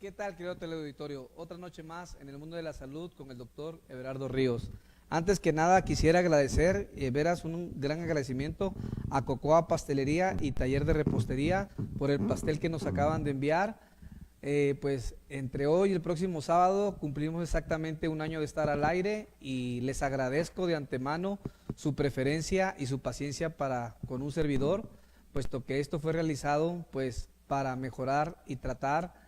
¿Qué tal, querido teleauditorio? Otra noche más en el mundo de la salud con el doctor Everardo Ríos. Antes que nada quisiera agradecer, veras un gran agradecimiento a Cocoa Pastelería y Taller de Repostería por el pastel que nos acaban de enviar. Pues entre hoy y el próximo sábado cumplimos exactamente un año de estar al aire y les agradezco de antemano su preferencia y su paciencia para con un servidor, puesto que esto fue realizado pues para mejorar y tratar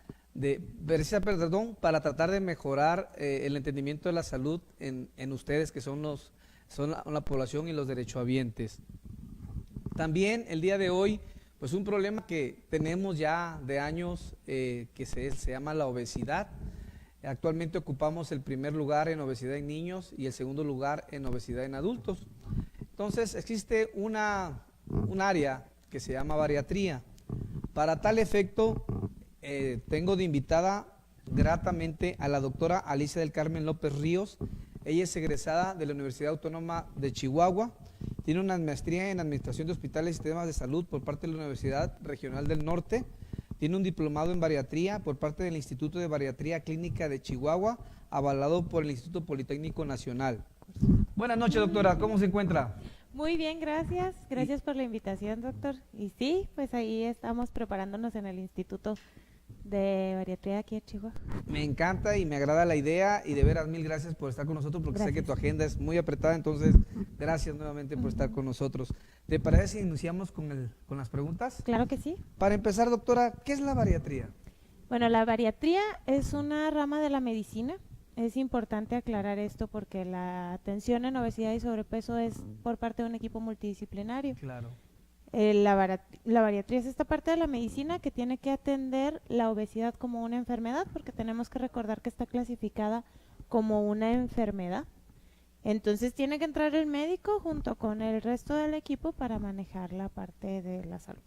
para tratar de mejorar el entendimiento de la salud en ustedes que son la población y los derechohabientes. También el día de hoy, pues un problema que tenemos ya de años que se llama la obesidad. Actualmente ocupamos el primer lugar en obesidad en niños y el segundo lugar en obesidad en adultos. Entonces existe un área que se llama bariatría. Para tal efecto, tengo de invitada gratamente a la doctora Alicia del Carmen López Ríos. Ella es egresada de la Universidad Autónoma de Chihuahua, tiene una maestría en Administración de Hospitales y Sistemas de Salud por parte de la Universidad Regional del Norte, tiene un diplomado en bariatría por parte del Instituto de Bariatría Clínica de Chihuahua, avalado por el Instituto Politécnico Nacional. Buenas noches, doctora, ¿cómo se encuentra? Muy bien, gracias. Gracias por la invitación, doctor. Y sí, pues ahí estamos preparándonos en el Instituto de Bariatría aquí en Chihuahua. Me encanta y me agrada la idea y de veras mil gracias por estar con nosotros porque sé que tu agenda es muy apretada, entonces gracias nuevamente por estar con nosotros. ¿Te parece si iniciamos con las preguntas? Claro que sí. Para empezar, doctora, ¿qué es la bariatría? Bueno, la bariatría es una rama de la medicina. Es importante aclarar esto porque la atención en obesidad y sobrepeso es por parte de un equipo multidisciplinario. Claro. La bariatría es esta parte de la medicina que tiene que atender la obesidad como una enfermedad, porque tenemos que recordar que está clasificada como una enfermedad. Entonces tiene que entrar el médico junto con el resto del equipo para manejar la parte de la salud.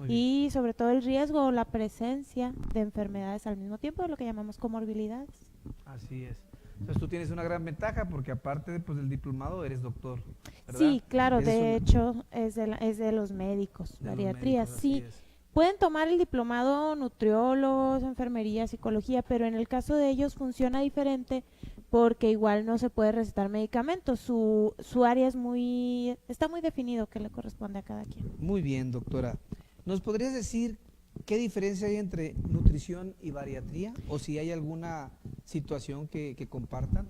Y sobre todo el riesgo o la presencia de enfermedades al mismo tiempo, lo que llamamos comorbilidades. Así es. Entonces tú tienes una gran ventaja porque aparte del diplomado eres doctor, ¿verdad? Sí, claro, de hecho es de los médicos, bariatría, sí. Pueden tomar el diplomado nutriólogos, enfermería, psicología, pero en el caso de ellos funciona diferente porque igual no se puede recetar medicamentos. Su área está muy definido qué le corresponde a cada quien. Muy bien, doctora. ¿Nos podrías decir qué diferencia hay entre nutrición y bariatría? ¿O si hay alguna situación que compartan?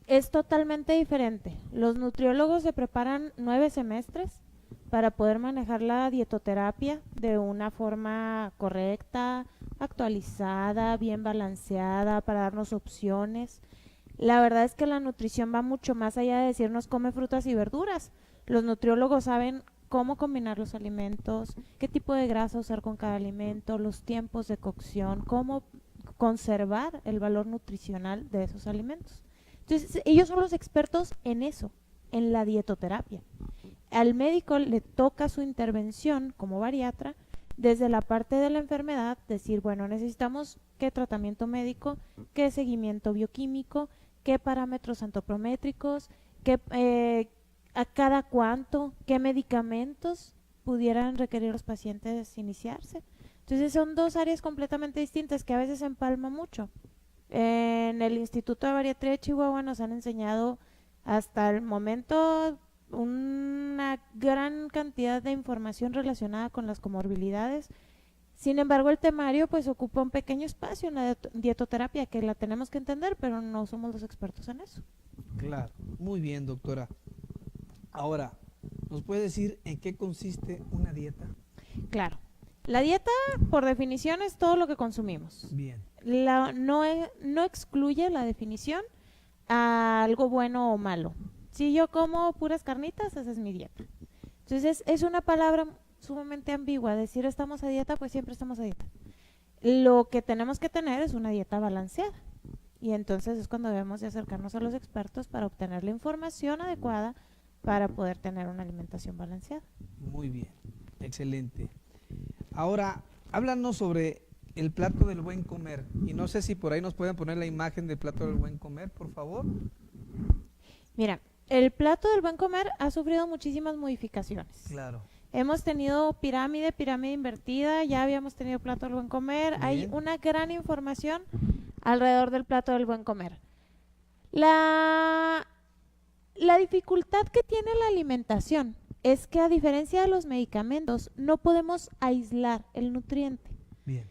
Es totalmente diferente. Los nutriólogos se preparan 9 semestres para poder manejar la dietoterapia de una forma correcta, actualizada, bien balanceada, para darnos opciones. La verdad es que la nutrición va mucho más allá de decirnos come frutas y verduras. Los nutriólogos saben cómo combinar los alimentos, qué tipo de grasa usar con cada alimento, los tiempos de cocción, cómo conservar el valor nutricional de esos alimentos. Entonces, ellos son los expertos en eso, en la dietoterapia. Al médico le toca su intervención como bariatra desde la parte de la enfermedad, decir, bueno, necesitamos qué tratamiento médico, qué seguimiento bioquímico, qué parámetros antropométricos, a cada cuánto, qué medicamentos pudieran requerir los pacientes iniciarse. Entonces son dos áreas completamente distintas que a veces se empalman mucho. En el Instituto de Bariatría de Chihuahua nos han enseñado hasta el momento una gran cantidad de información relacionada con las comorbilidades. Sin embargo, el temario pues ocupa un pequeño espacio en la dietoterapia que la tenemos que entender, pero no somos los expertos en eso. Claro, muy bien, doctora. Ahora, ¿nos puede decir en qué consiste una dieta? Claro. La dieta, por definición, es todo lo que consumimos. Bien. No excluye la definición a algo bueno o malo. Si yo como puras carnitas, esa es mi dieta. Entonces, es una palabra sumamente ambigua. Decir estamos a dieta, pues siempre estamos a dieta. Lo que tenemos que tener es una dieta balanceada. Y entonces es cuando debemos de acercarnos a los expertos para obtener la información adecuada para poder tener una alimentación balanceada. Muy bien, excelente. Ahora, háblanos sobre el plato del buen comer. Y no sé si por ahí nos pueden poner la imagen del plato del buen comer, por favor. Mira, el plato del buen comer ha sufrido muchísimas modificaciones. Claro. Hemos tenido pirámide invertida, ya habíamos tenido plato del buen comer. Bien. Hay una gran información alrededor del plato del buen comer. La dificultad que tiene la alimentación es que, a diferencia de los medicamentos, no podemos aislar el nutriente. Bien.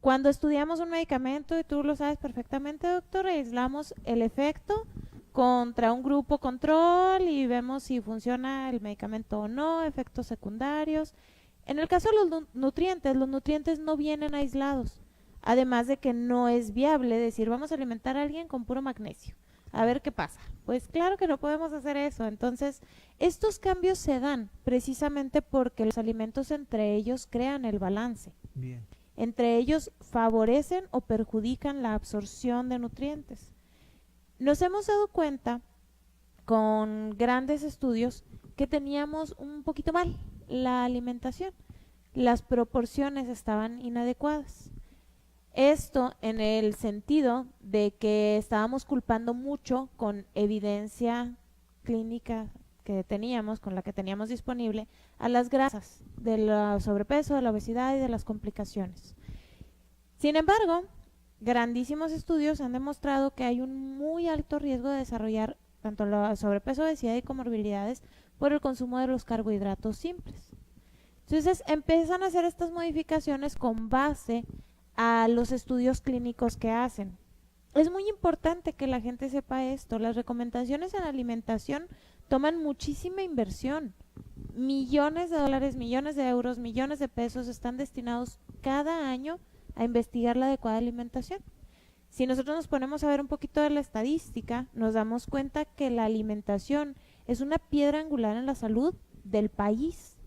Cuando estudiamos un medicamento, y tú lo sabes perfectamente, doctor, aislamos el efecto contra un grupo control y vemos si funciona el medicamento o no, efectos secundarios. En el caso de los nutrientes no vienen aislados, además de que no es viable decir vamos a alimentar a alguien con puro magnesio, a ver qué pasa. Pues claro que no podemos hacer eso. Entonces, estos cambios se dan precisamente porque los alimentos entre ellos crean el balance. Bien. Entre ellos favorecen o perjudican la absorción de nutrientes. Nos hemos dado cuenta con grandes estudios que teníamos un poquito mal la alimentación. Las proporciones estaban inadecuadas. Esto en el sentido de que estábamos culpando mucho con evidencia clínica que teníamos, con la que teníamos disponible, a las grasas, del sobrepeso, de la obesidad y de las complicaciones. Sin embargo, grandísimos estudios han demostrado que hay un muy alto riesgo de desarrollar tanto la sobrepeso, obesidad y comorbilidades por el consumo de los carbohidratos simples. Entonces empiezan a hacer estas modificaciones con base a los estudios clínicos que hacen. Es muy importante que la gente sepa esto. Las recomendaciones en alimentación toman muchísima inversión. Millones de dólares, millones de euros, millones de pesos están destinados cada año a investigar la adecuada alimentación. Si nosotros nos ponemos a ver un poquito de la estadística, nos damos cuenta que la alimentación es una piedra angular en la salud del país.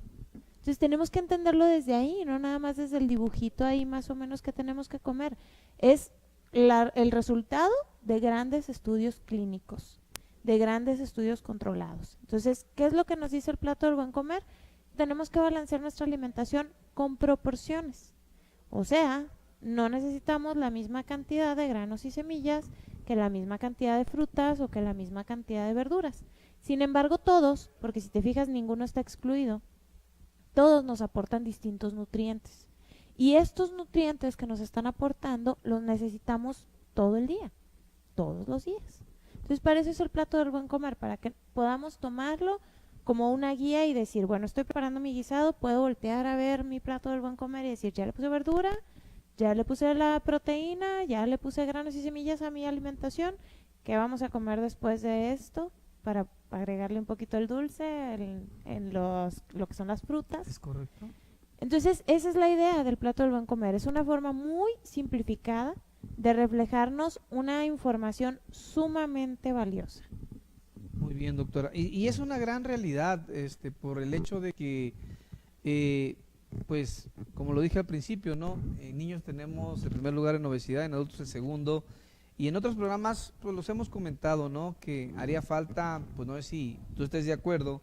Entonces tenemos que entenderlo desde ahí, no nada más desde el dibujito ahí más o menos que tenemos que comer. Es el resultado de grandes estudios clínicos, de grandes estudios controlados. Entonces, ¿qué es lo que nos dice el plato del buen comer? Tenemos que balancear nuestra alimentación con proporciones. O sea, no necesitamos la misma cantidad de granos y semillas que la misma cantidad de frutas o que la misma cantidad de verduras. Sin embargo, todos, porque si te fijas ninguno está excluido, todos nos aportan distintos nutrientes. Y estos nutrientes que nos están aportando los necesitamos todo el día, todos los días. Entonces, para eso es el plato del buen comer, para que podamos tomarlo como una guía y decir, bueno, estoy preparando mi guisado, puedo voltear a ver mi plato del buen comer y decir, ya le puse verdura, ya le puse la proteína, ya le puse granos y semillas a mi alimentación, ¿qué vamos a comer después de esto? Para agregarle un poquito el dulce en lo que son las frutas. ¿Es correcto? Entonces, esa es la idea del plato del buen comer. Es una forma muy simplificada de reflejarnos una información sumamente valiosa. Muy bien, doctora. Y es una gran realidad, por el hecho de que, pues, como lo dije al principio, ¿no? En niños tenemos el primer lugar en obesidad, en adultos el segundo. Y en otros programas, pues los hemos comentado, ¿no? Que haría falta, pues no sé si tú estés de acuerdo,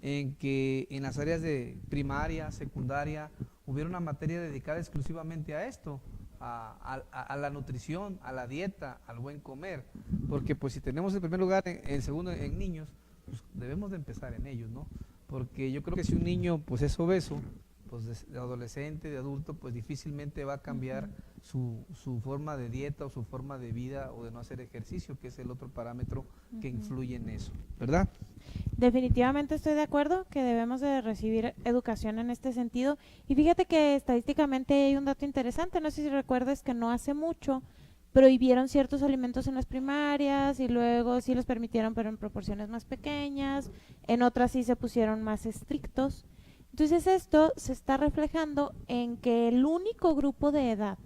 en que en las áreas de primaria, secundaria, hubiera una materia dedicada exclusivamente a esto, a la nutrición, a la dieta, al buen comer. Porque pues si tenemos el primer lugar, el segundo en niños, pues debemos de empezar en ellos, ¿no? Porque yo creo que si un niño pues es obeso, pues de adolescente, de adulto, pues difícilmente va a cambiar su forma de dieta o su forma de vida o de no hacer ejercicio, que es el otro parámetro que influye en eso, ¿verdad? Definitivamente estoy de acuerdo que debemos de recibir educación en este sentido. Y fíjate que estadísticamente hay un dato interesante, no sé si recuerdas que no hace mucho prohibieron ciertos alimentos en las primarias y luego sí los permitieron pero en proporciones más pequeñas, en otras sí se pusieron más estrictos. Entonces esto se está reflejando en que el único grupo de edad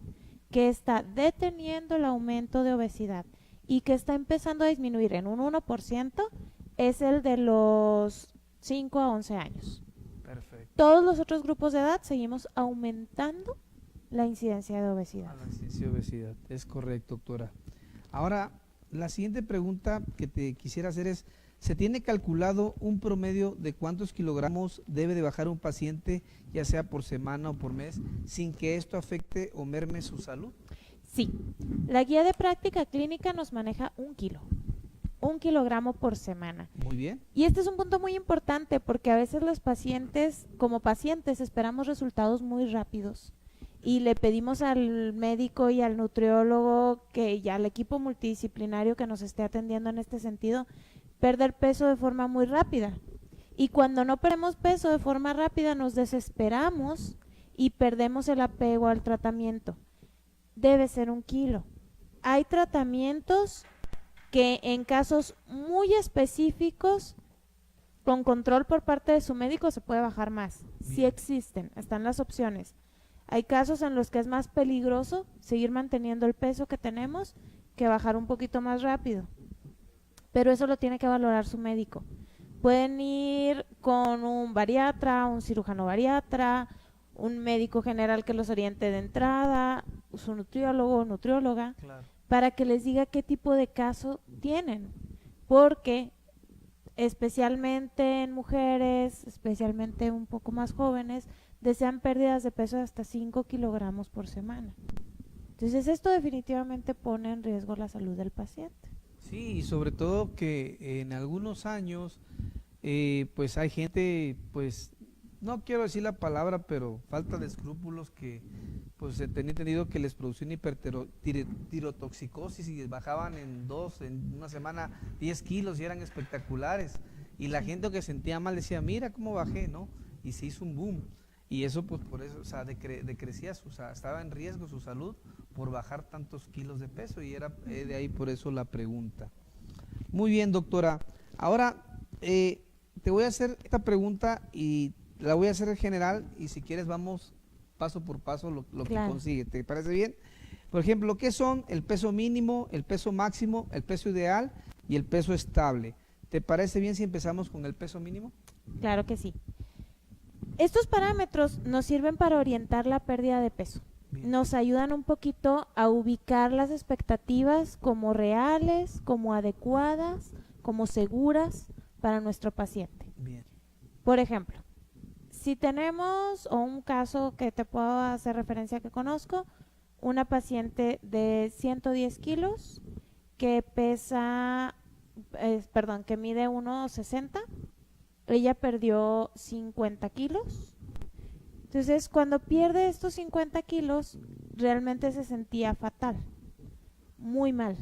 que está deteniendo el aumento de obesidad y que está empezando a disminuir en un 1% es el de los 5 a 11 años. Perfecto. Todos los otros grupos de edad seguimos aumentando la incidencia de obesidad. La incidencia de obesidad, es correcto, doctora. Ahora, la siguiente pregunta que te quisiera hacer es, ¿se tiene calculado un promedio de cuántos kilogramos debe de bajar un paciente, ya sea por semana o por mes, sin que esto afecte o merme su salud? Sí, la guía de práctica clínica nos maneja 1 kilo. 1 kilogramo por semana. Muy bien. Y este es un punto muy importante porque a veces los pacientes, como pacientes, esperamos resultados muy rápidos y le pedimos al médico y al nutriólogo y al equipo multidisciplinario que nos esté atendiendo en este sentido, perder peso de forma muy rápida. Y cuando no perdemos peso de forma rápida nos desesperamos y perdemos el apego al tratamiento. Debe ser 1 kilo. Hay tratamientos que en casos muy específicos, con control por parte de su médico, se puede bajar más. Sí existen, están las opciones. Hay casos en los que es más peligroso seguir manteniendo el peso que tenemos que bajar un poquito más rápido. Pero eso lo tiene que valorar su médico. Pueden ir con un bariatra, un cirujano bariatra, un médico general que los oriente de entrada, su nutriólogo o nutrióloga, Claro. para que les diga qué tipo de caso tienen. Porque especialmente en mujeres, especialmente un poco más jóvenes, desean pérdidas de peso de hasta 5 kilogramos por semana. Entonces esto definitivamente pone en riesgo la salud del paciente. Sí, y sobre todo que en algunos años, pues hay gente, pues, no quiero decir la palabra, pero falta de escrúpulos que, pues, se tenía entendido que les producía una hipertirotoxicosis y bajaban en una semana 10 kilos y eran espectaculares. Y la gente que sentía mal decía, mira cómo bajé, ¿no? Y se hizo un boom. Y eso, pues, por eso, o sea, decrecía, o sea, estaba en riesgo su salud por bajar tantos kilos de peso y era de ahí por eso la pregunta. Muy bien, doctora. Ahora, te voy a hacer esta pregunta y la voy a hacer en general y si quieres vamos paso por paso lo Claro. que consigue. ¿Te parece bien? Por ejemplo, ¿qué son el peso mínimo, el peso máximo, el peso ideal y el peso estable? ¿Te parece bien si empezamos con el peso mínimo? Claro que sí. Estos parámetros nos sirven para orientar la pérdida de peso. Bien. Nos ayudan un poquito a ubicar las expectativas como reales, como adecuadas, como seguras para nuestro paciente. Bien. Por ejemplo, si tenemos, o un caso que te puedo hacer referencia que conozco, una paciente de 110 kilos que que mide 1,60, ella perdió 50 kilos. Entonces, cuando pierde estos 50 kilos, realmente se sentía fatal, muy mal.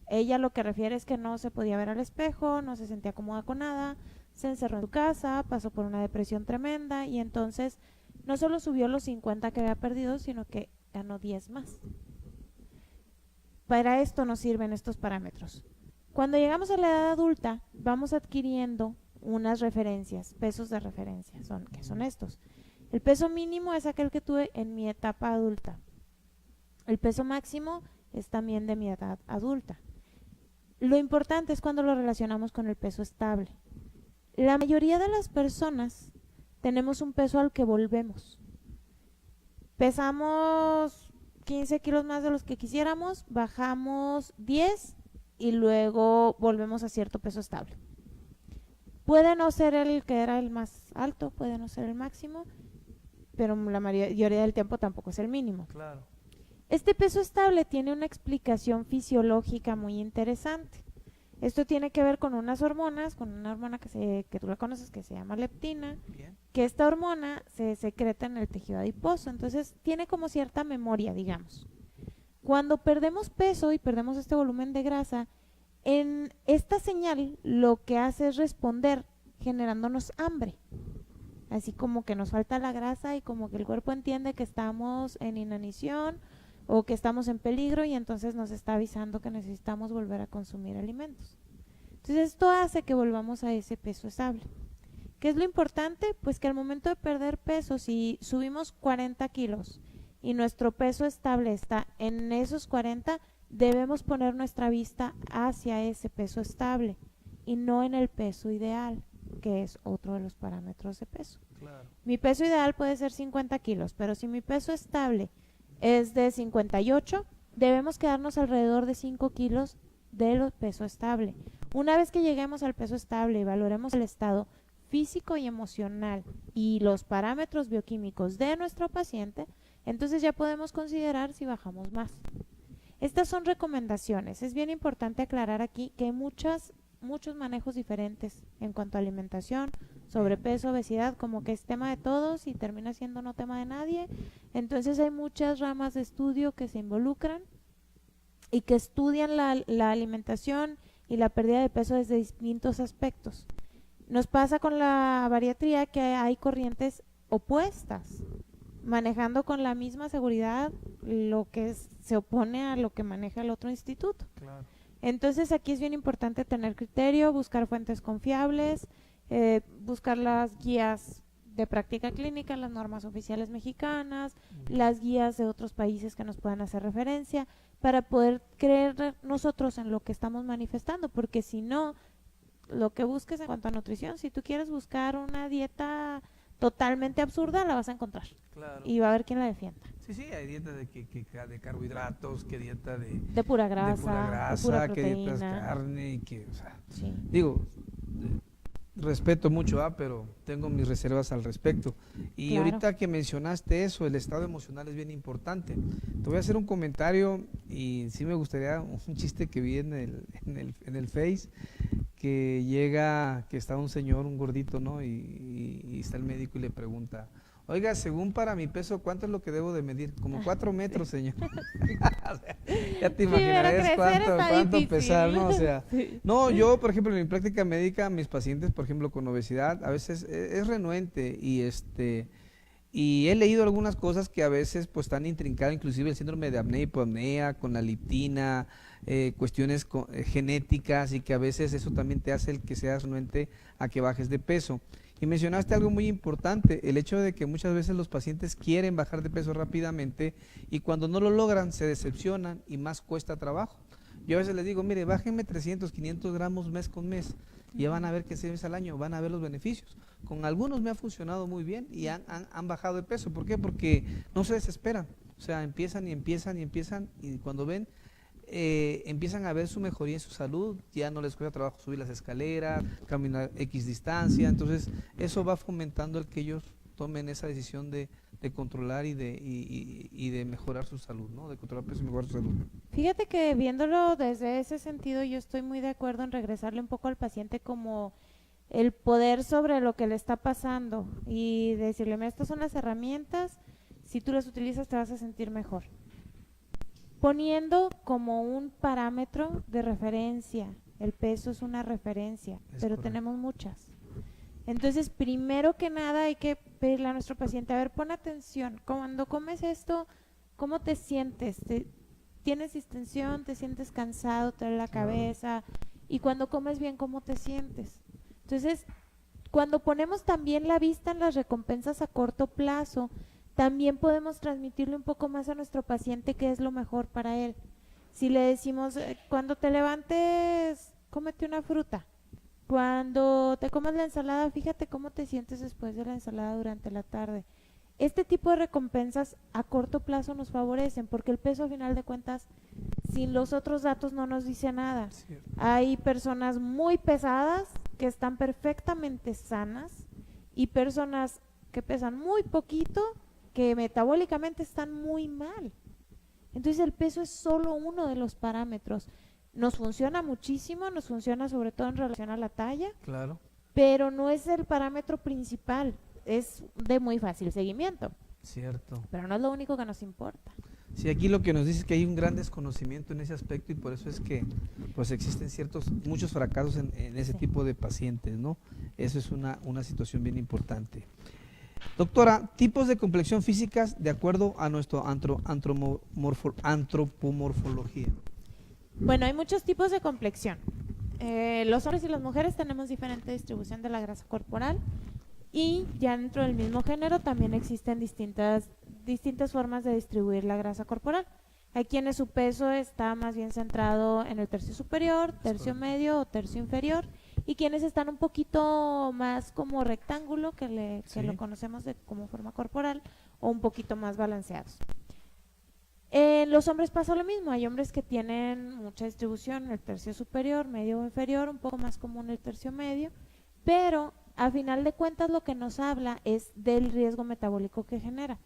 Ella lo que refiere es que no se podía ver al espejo, no se sentía cómoda con nada, se encerró en su casa, pasó por una depresión tremenda y entonces no solo subió los 50 que había perdido, sino que ganó 10 más. Para esto nos sirven estos parámetros. Cuando llegamos a la edad adulta, vamos adquiriendo unas referencias, pesos de referencia, que son estos. El peso mínimo es aquel que tuve en mi etapa adulta. El peso máximo es también de mi edad adulta. Lo importante es cuando lo relacionamos con el peso estable. La mayoría de las personas tenemos un peso al que volvemos. Pesamos 15 kilos más de los que quisiéramos, bajamos 10 y luego volvemos a cierto peso estable. Puede no ser el que era el más alto, puede no ser el máximo, pero la mayoría del tiempo tampoco es el mínimo. Claro. Este peso estable tiene una explicación fisiológica muy interesante. Esto tiene que ver con unas hormonas, con una hormona que tú la conoces que se llama leptina, Bien. que esta hormona se secreta en el tejido adiposo, entonces tiene como cierta memoria, digamos. Cuando perdemos peso y perdemos este volumen de grasa, en esta señal lo que hace es responder generándonos hambre. Así como que nos falta la grasa y como que el cuerpo entiende que estamos en inanición o que estamos en peligro y entonces nos está avisando que necesitamos volver a consumir alimentos. Entonces esto hace que volvamos a ese peso estable. ¿Qué es lo importante? Pues que al momento de perder peso, si subimos 40 kilos y nuestro peso estable está en esos 40, debemos poner nuestra vista hacia ese peso estable y no en el peso ideal, que es otro de los parámetros de peso. Claro. Mi peso ideal puede ser 50 kilos, pero si mi peso estable es de 58, debemos quedarnos alrededor de 5 kilos del peso estable. Una vez que lleguemos al peso estable y valoremos el estado físico y emocional y los parámetros bioquímicos de nuestro paciente, entonces ya podemos considerar si bajamos más. Estas son recomendaciones. Es bien importante aclarar aquí que hay muchos manejos diferentes en cuanto a alimentación, sobrepeso, obesidad, como que es tema de todos y termina siendo no tema de nadie. Entonces hay muchas ramas de estudio que se involucran y que estudian la alimentación y la pérdida de peso desde distintos aspectos. Nos pasa con la bariatría que hay corrientes opuestas, manejando con la misma seguridad lo que se opone a lo que maneja el otro instituto. Claro. Entonces aquí es bien importante tener criterio, buscar fuentes confiables, buscar las guías de práctica clínica, las normas oficiales mexicanas, las guías de otros países que nos puedan hacer referencia, para poder creer nosotros en lo que estamos manifestando, porque si no, lo que busques en cuanto a nutrición, si tú quieres buscar una dieta totalmente absurda, la vas a encontrar. Claro. Y va a haber quien la defienda. Sí, hay dieta de carbohidratos, que dieta de pura grasa, de pura que dietas proteína. carne, y que, o sea, Sí. digo, respeto mucho, pero tengo mis reservas al respecto. Y Claro. ahorita que mencionaste eso, el estado emocional es bien importante. Te voy a hacer un comentario y sí me gustaría un chiste que vi en el Face, que está un señor, un gordito, ¿no? Y está el médico y le pregunta, oiga, según para mi peso, ¿cuánto es lo que debo de medir? Como 4 metros, señor. O sea, ya te imaginarás cuánto pesar, ¿no? O sea, Sí. no, yo, por ejemplo, en mi práctica médica, mis pacientes, por ejemplo, con obesidad, a veces es renuente y he leído algunas cosas que a veces pues están intrincadas, inclusive el síndrome de apnea y hipopnea con la liptina, cuestiones genéticas, y que a veces eso también te hace el que seas renuente a que bajes de peso. Y mencionaste algo muy importante, el hecho de que muchas veces los pacientes quieren bajar de peso rápidamente y cuando no lo logran se decepcionan y más cuesta trabajo. Yo a veces les digo, mire, bájenme 300, 500 gramos mes con mes, y ya van a ver que 6 veces al año van a ver los beneficios. Con algunos me ha funcionado muy bien y han bajado de peso. ¿Por qué? Porque no se desesperan, o sea, empiezan y cuando ven, empiezan a ver su mejoría en su salud, ya no les cuesta trabajo subir las escaleras, caminar X distancia, entonces eso va fomentando el que ellos tomen esa decisión de controlar y de mejorar su salud, ¿no? De controlar peso y mejorar su salud. Fíjate que viéndolo desde ese sentido, yo estoy muy de acuerdo en regresarle un poco al paciente como el poder sobre lo que le está pasando y decirle, mira, estas son las herramientas, si tú las utilizas te vas a sentir mejor. Poniendo como un parámetro de referencia, el peso es una referencia, pero correcto. tenemos muchas. Entonces, primero que nada hay que pedirle a nuestro paciente, a ver, pon atención, cuando comes esto, ¿cómo te sientes? ¿Tienes distensión? ¿Te sientes cansado? ¿Te duele la cabeza? Y cuando comes bien, ¿cómo te sientes? Entonces, cuando ponemos también la vista en las recompensas a corto plazo, también podemos transmitirle un poco más a nuestro paciente qué es lo mejor para él. Si le decimos, cuando te levantes, cómete una fruta. Cuando te comas la ensalada, fíjate cómo te sientes después de la ensalada durante la tarde. Este tipo de recompensas a corto plazo nos favorecen, porque el peso, a final de cuentas, sin los otros datos no nos dice nada. Cierto. Hay personas muy pesadas que están perfectamente sanas y personas que pesan muy poquito que metabólicamente están muy mal. Entonces el peso es solo uno de los parámetros. Nos funciona muchísimo, nos funciona sobre todo en relación a la talla, Claro. pero no es el parámetro principal, es de muy fácil seguimiento, Cierto. pero no es lo único que nos importa. Sí, aquí lo que nos dice es que hay un gran desconocimiento en ese aspecto y por eso es que pues existen muchos fracasos en ese Sí. tipo de pacientes, ¿no? Eso es una situación bien importante. Doctora, tipos de complexión físicas de acuerdo a nuestro antropomorfología. Bueno, hay muchos tipos de complexión. Los hombres y las mujeres tenemos diferente distribución de la grasa corporal y ya dentro del mismo género también existen distintas formas de distribuir la grasa corporal. Hay quienes su peso está más bien centrado en el tercio superior, tercio medio o tercio inferior, y quienes están un poquito más como rectángulo, que lo conocemos como forma corporal, o un poquito más balanceados. En los hombres pasa lo mismo, hay hombres que tienen mucha distribución en el tercio superior, medio o inferior, un poco más común el tercio medio, pero a final de cuentas lo que nos habla es del riesgo metabólico que genera.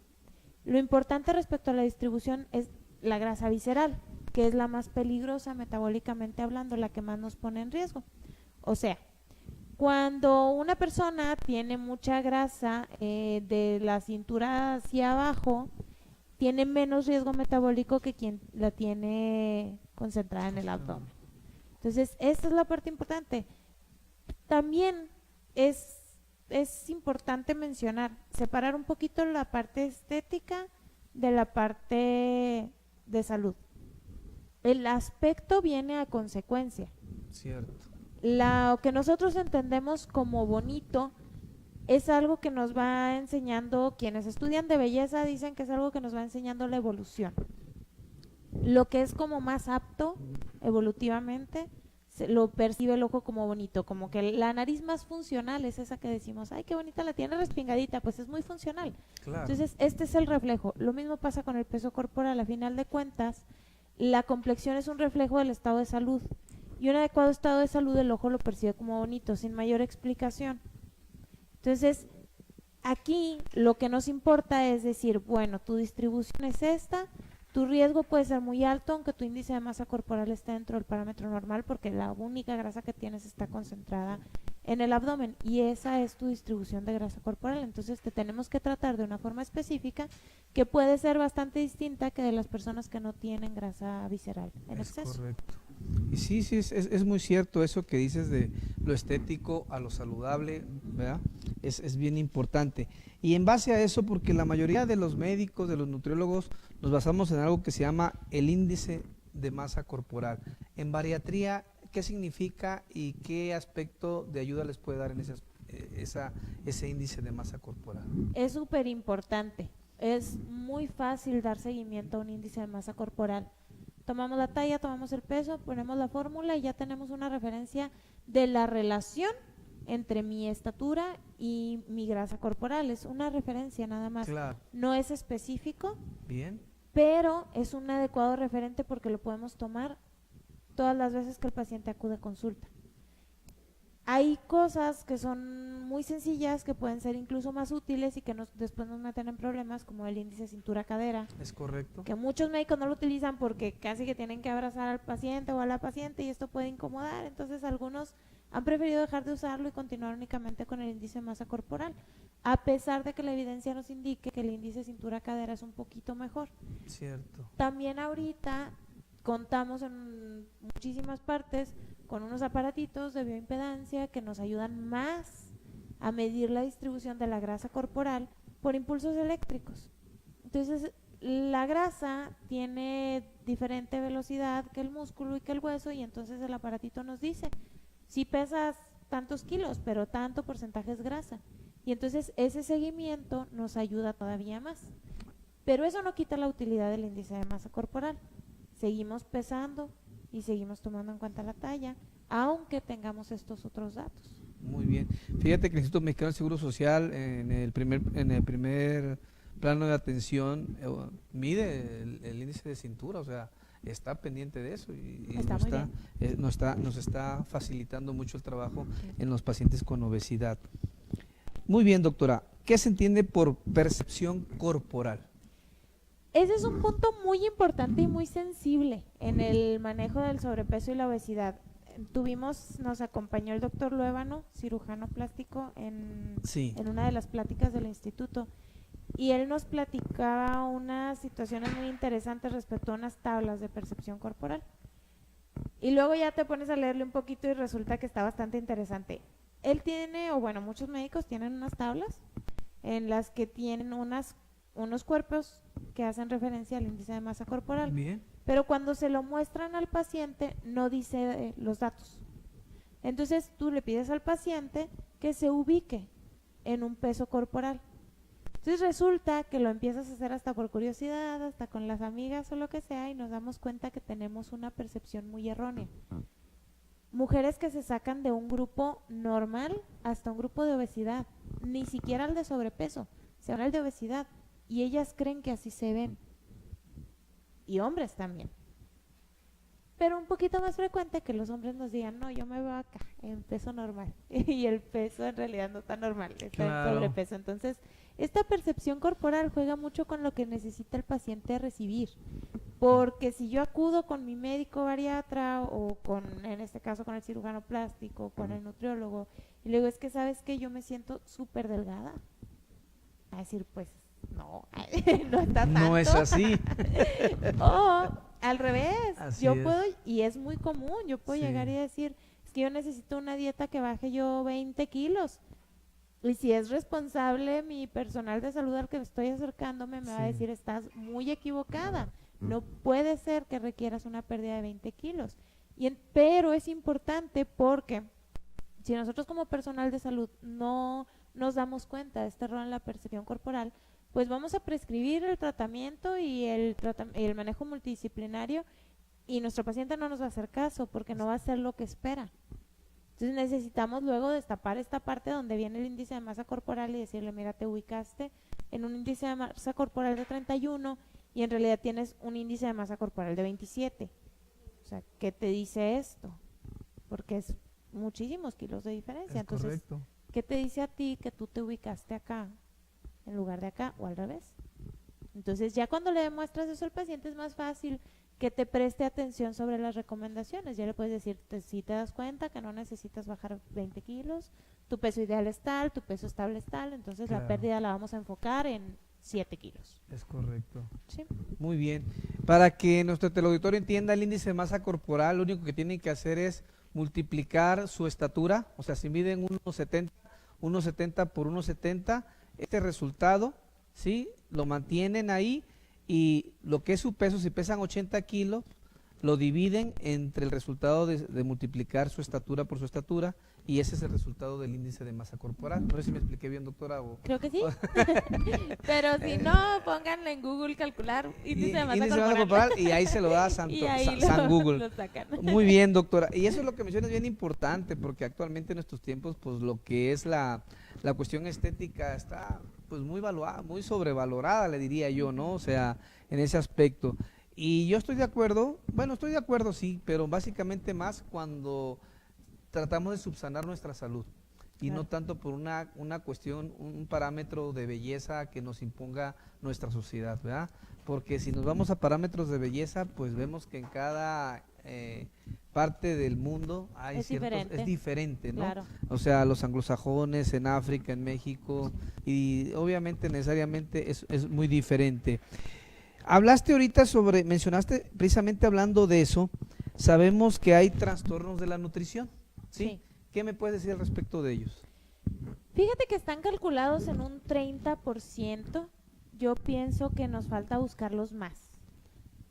Lo importante respecto a la distribución es la grasa visceral, que es la más peligrosa metabólicamente hablando, la que más nos pone en riesgo. O sea, cuando una persona tiene mucha grasa de la cintura hacia abajo, tiene menos riesgo metabólico que quien la tiene concentrada en el abdomen. Entonces, esta es la parte importante. También es importante mencionar, separar un poquito la parte estética de la parte de salud. El aspecto viene a consecuencia. Cierto. Lo que nosotros entendemos como bonito es algo que nos va enseñando, quienes estudian de belleza dicen que es algo que nos va enseñando la evolución. Lo que es como más apto evolutivamente, lo percibe el ojo como bonito, como que la nariz más funcional es esa que decimos, ay, qué bonita la tiene respingadita, pues es muy funcional. Claro. Entonces, este es el reflejo. Lo mismo pasa con el peso corporal. A final de cuentas, la complexión es un reflejo del estado de salud. Y un adecuado estado de salud el ojo lo percibe como bonito, sin mayor explicación. Entonces, aquí lo que nos importa es decir, bueno, tu distribución es esta, tu riesgo puede ser muy alto, aunque tu índice de masa corporal esté dentro del parámetro normal, porque la única grasa que tienes está concentrada en el abdomen y esa es tu distribución de grasa corporal. Entonces te tenemos que tratar de una forma específica que puede ser bastante distinta que de las personas que no tienen grasa visceral en exceso. Correcto. Y sí, es muy cierto eso que dices de lo estético a lo saludable, ¿verdad? Es bien importante. Y en base a eso, porque la mayoría de los médicos, de los nutriólogos, nos basamos en algo que se llama el índice de masa corporal. En bariatría, ¿qué significa y qué aspecto de ayuda les puede dar en ese índice de masa corporal? Es súper importante. Es muy fácil dar seguimiento a un índice de masa corporal. Tomamos la talla, tomamos el peso, ponemos la fórmula y ya tenemos una referencia de la relación entre mi estatura y mi grasa corporal. Es una referencia nada más. Claro. No es específico. Bien. Pero es un adecuado referente porque lo podemos tomar todas las veces que el paciente acude a consulta. Hay cosas que son muy sencillas, que pueden ser incluso más útiles y que después nos meten en problemas, como el índice cintura-cadera. Es correcto. Que muchos médicos no lo utilizan porque casi que tienen que abrazar al paciente o a la paciente y esto puede incomodar. Entonces algunos han preferido dejar de usarlo y continuar únicamente con el índice de masa corporal, a pesar de que la evidencia nos indique que el índice cintura-cadera es un poquito mejor. Cierto. También ahorita contamos en muchísimas partes con unos aparatitos de bioimpedancia que nos ayudan más a medir la distribución de la grasa corporal por impulsos eléctricos. Entonces, la grasa tiene diferente velocidad que el músculo y que el hueso y entonces el aparatito nos dice, si pesas tantos kilos, pero tanto porcentaje es grasa. Y entonces ese seguimiento nos ayuda todavía más. Pero eso no quita la utilidad del índice de masa corporal. Seguimos pesando y seguimos tomando en cuenta la talla, aunque tengamos estos otros datos. Muy bien. Fíjate que el Instituto Mexicano del Seguro Social en el primer plano de atención mide el índice de cintura, o sea, está pendiente de eso y nos está facilitando mucho el trabajo en los pacientes con obesidad. Muy bien, doctora. ¿Qué se entiende por percepción corporal? Ese es un punto muy importante y muy sensible en el manejo del sobrepeso y la obesidad. Nos acompañó el doctor Luébano, cirujano plástico, en una de las pláticas del instituto, y él nos platicaba unas situaciones muy interesantes respecto a unas tablas de percepción corporal. Y luego ya te pones a leerle un poquito y resulta que está bastante interesante. Él tiene, o bueno, muchos médicos tienen unas tablas en las que tienen unos cuerpos que hacen referencia al índice de masa corporal. Bien. Pero cuando se lo muestran al paciente no dice los datos. Entonces tú le pides al paciente que se ubique en un peso corporal. Entonces resulta que lo empiezas a hacer hasta por curiosidad, hasta con las amigas o lo que sea, y nos damos cuenta que tenemos una percepción muy errónea. Mujeres que se sacan de un grupo normal hasta un grupo de obesidad, ni siquiera el de sobrepeso, se van al de obesidad, y ellas creen que así se ven. Y hombres también. pero un poquito más frecuente que los hombres nos digan, no, yo me veo acá, en peso normal, y el peso en realidad no está normal, está Claro. en sobrepeso. Entonces, esta percepción corporal juega mucho con lo que necesita el paciente recibir, porque si yo acudo con mi médico bariatra o con, en este caso, con el cirujano plástico, con el nutriólogo, y le digo, es que sabes que yo me siento súper delgada, a decir, pues, no, no está tanto. No es así. O al revés, Así yo es. puedo, y es muy común, yo puedo Sí. llegar y decir, es que yo necesito una dieta que baje yo 20 kilos. Y si es responsable mi personal de salud al que estoy acercándome, me va a Sí. decir, estás muy equivocada. No puede ser que requieras una pérdida de 20 kilos. Pero es importante porque si nosotros como personal de salud no nos damos cuenta de este error en la percepción corporal, pues vamos a prescribir el tratamiento y el manejo multidisciplinario y nuestro paciente no nos va a hacer caso porque no va a hacer lo que espera. Entonces necesitamos luego destapar esta parte donde viene el índice de masa corporal y decirle, mira, te ubicaste en un índice de masa corporal de 31 y en realidad tienes un índice de masa corporal de 27. O sea, ¿qué te dice esto? Porque es muchísimos kilos de diferencia. Es Entonces, correcto. ¿qué te dice a ti que tú te ubicaste acá en lugar de acá o al revés? Entonces ya cuando le demuestras eso al paciente es más fácil que te preste atención sobre las recomendaciones. Ya le puedes decir, si te das cuenta que no necesitas bajar 20 kilos, tu peso ideal es tal, tu peso estable es tal, entonces Claro. la pérdida la vamos a enfocar en 7 kilos. Es correcto. ¿Sí? Muy bien. Para que nuestro teleauditorio entienda el índice de masa corporal, lo único que tienen que hacer es multiplicar su estatura, o sea, si miden 1,70 por 1,70, este resultado, ¿sí? Lo mantienen ahí y lo que es su peso, si pesan 80 kilos, lo dividen entre el resultado de multiplicar su estatura por su estatura y ese es el resultado del índice de masa corporal. No sé si me expliqué bien, doctora. Creo que sí. Pero si no, pónganle en Google calcular índice de masa índice de masa corporal. corporal y ahí se lo da Y ahí San Google. lo sacan. Muy bien, doctora. Y eso es lo que mencionas bien importante, porque actualmente en nuestros tiempos, pues lo que es la cuestión estética está pues muy valuada, muy sobrevalorada, le diría yo, ¿no? O sea, en ese aspecto. Y yo estoy de acuerdo, bueno, estoy de acuerdo, sí, pero básicamente más cuando tratamos de subsanar nuestra salud y Claro. no tanto por una cuestión, un parámetro de belleza que nos imponga nuestra sociedad, ¿verdad? Porque si nos vamos a parámetros de belleza, pues vemos que en cada parte del mundo hay Es diferente. es diferente, ¿no? Claro. O sea, los anglosajones, en África, en México, y obviamente necesariamente es muy diferente. Hablaste ahorita mencionaste precisamente hablando de eso, sabemos que hay trastornos de la nutrición, ¿sí? Sí. ¿Qué me puedes decir al respecto de ellos? Fíjate que están calculados en un 30%. Yo pienso que nos falta buscarlos más.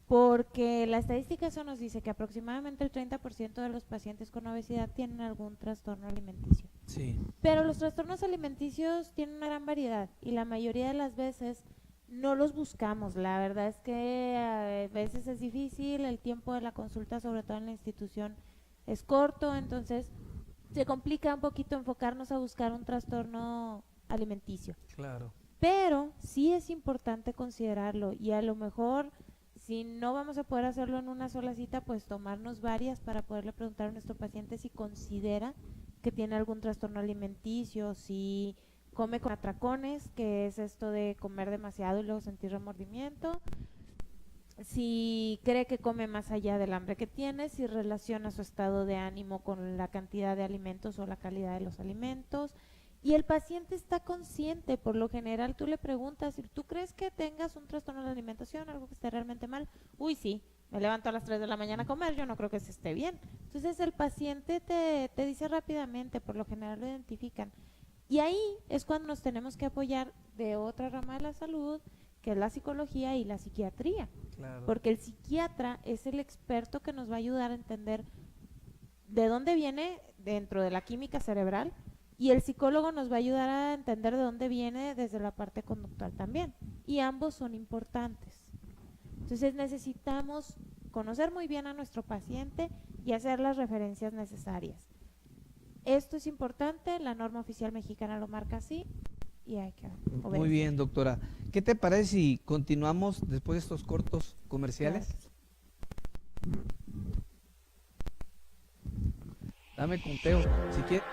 Porque la estadística eso nos dice que aproximadamente el 30% de los pacientes con obesidad tienen algún trastorno alimenticio. Sí, Pero los trastornos alimenticios tienen una gran variedad y la mayoría de las veces no los buscamos. La verdad es que a veces es difícil, el tiempo de la consulta, sobre todo en la institución, es corto, entonces se complica un poquito enfocarnos a buscar un trastorno alimenticio. claro. Pero sí es importante considerarlo y a lo mejor si no vamos a poder hacerlo en una sola cita, pues tomarnos varias para poderle preguntar a nuestro paciente si considera que tiene algún trastorno alimenticio, si come con atracones, que es esto de comer demasiado y luego sentir remordimiento, si cree que come más allá del hambre que tiene, si relaciona su estado de ánimo con la cantidad de alimentos o la calidad de los alimentos. Y el paciente está consciente, por lo general tú le preguntas, ¿tú crees que tengas un trastorno de alimentación, algo que esté realmente mal? Uy, sí, me levanto a las 3 de la mañana a comer, yo no creo que se esté bien. Entonces el paciente te dice rápidamente, por lo general lo identifican. Y ahí es cuando nos tenemos que apoyar de otra rama de la salud, que es la psicología y la psiquiatría. Claro. Porque el psiquiatra es el experto que nos va a ayudar a entender de dónde viene dentro de la química cerebral y el psicólogo nos va a ayudar a entender de dónde viene desde la parte conductual también. Y ambos son importantes. Entonces necesitamos conocer muy bien a nuestro paciente y hacer las referencias necesarias. Esto es importante, la norma oficial mexicana lo marca así y hay que obedecer. Muy bien, doctora. ¿Qué te parece si continuamos después de estos cortos comerciales? Claro que sí. Dame conteo. Si quieres.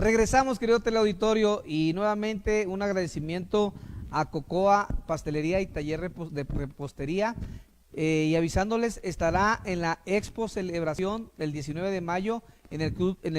Regresamos, querido teleauditorio, y nuevamente un agradecimiento a Cocoa Pastelería y Taller de Repostería, y avisándoles, estará en la Expo Celebración del 19 de mayo en el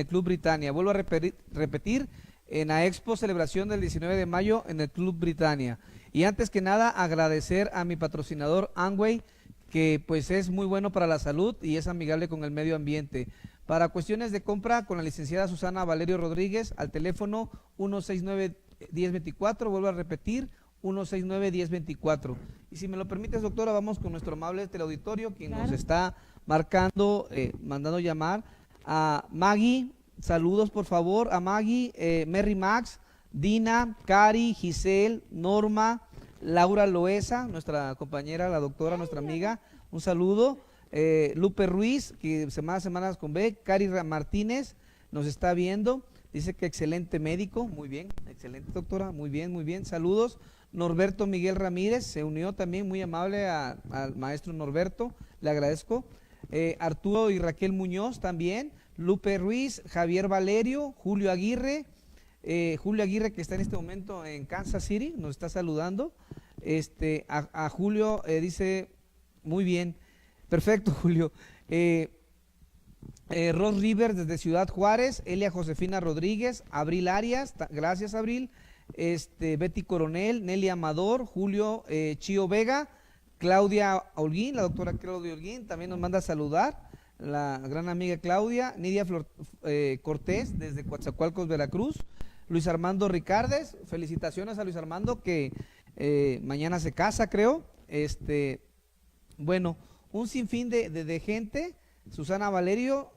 Club Britannia. Vuelvo a repetir, en la Expo Celebración del 19 de mayo en el Club Britannia. Y antes que nada, agradecer a mi patrocinador Amway, que pues es muy bueno para la salud y es amigable con el medio ambiente. Para cuestiones de compra, con la licenciada Susana Valerio Rodríguez, al teléfono 169-1024, vuelvo a repetir, 169-1024. Y si me lo permites, doctora, vamos con nuestro amable teleauditorio, quien nos está marcando, mandando llamar a Maggie. Saludos, por favor, a Maggie, Mary Max, Dina, Cari, Giselle, Norma, Laura Loesa, nuestra compañera, la doctora, nuestra amiga, un saludo. Lupe Ruiz, que semanas con B, Cari Martínez nos está viendo, dice que excelente médico, muy bien, excelente doctora, muy bien, saludos. Norberto Miguel Ramírez se unió también, muy amable al maestro Norberto, le agradezco. Arturo y Raquel Muñoz también, Lupe Ruiz, Javier Valerio, Julio Aguirre que está en este momento en Kansas City, nos está saludando. A Julio dice, muy bien. Perfecto, Julio. Ross River desde Ciudad Juárez, Elia Josefina Rodríguez, Abril Arias, gracias Abril, Betty Coronel, Nelly Amador, Julio Chío Vega, Claudia Holguín, la doctora Claudia Holguín, también nos manda a saludar, la gran amiga Claudia, Nidia Cortés desde Coatzacoalcos, Veracruz, Luis Armando Ricardes, felicitaciones a Luis Armando que mañana se casa, creo, bueno, un sinfín de gente, Susana Valerio,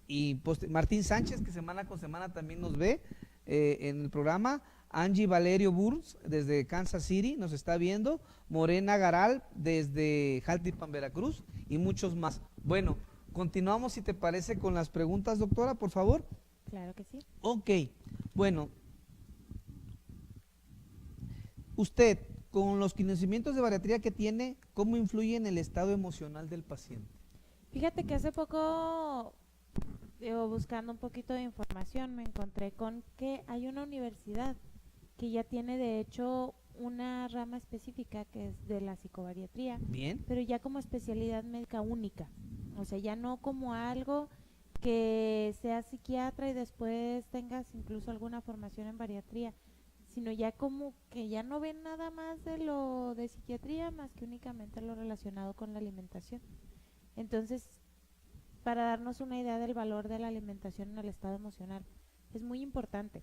y Martín Sánchez, que semana con semana también nos ve en el programa, Angie Valerio Burns, desde Kansas City, nos está viendo, Morena Garal, desde Jaltipan, Veracruz, y muchos más. Bueno, continuamos, si te parece, con las preguntas, doctora, por favor. Claro que sí. Ok, bueno, usted, con los conocimientos de bariatría que tiene, ¿cómo influye en el estado emocional del paciente? Fíjate que hace poco, buscando un poquito de información, me encontré con que hay una universidad que ya tiene de hecho una rama específica que es de la psicobariatría. Bien. Pero ya como especialidad médica única, o sea, ya no como algo que seas psiquiatra y después tengas incluso alguna formación en bariatría, sino ya como que ya no ven nada más de lo de psiquiatría más que únicamente lo relacionado con la alimentación. Entonces, para darnos una idea del valor de la alimentación en el estado emocional, es muy importante.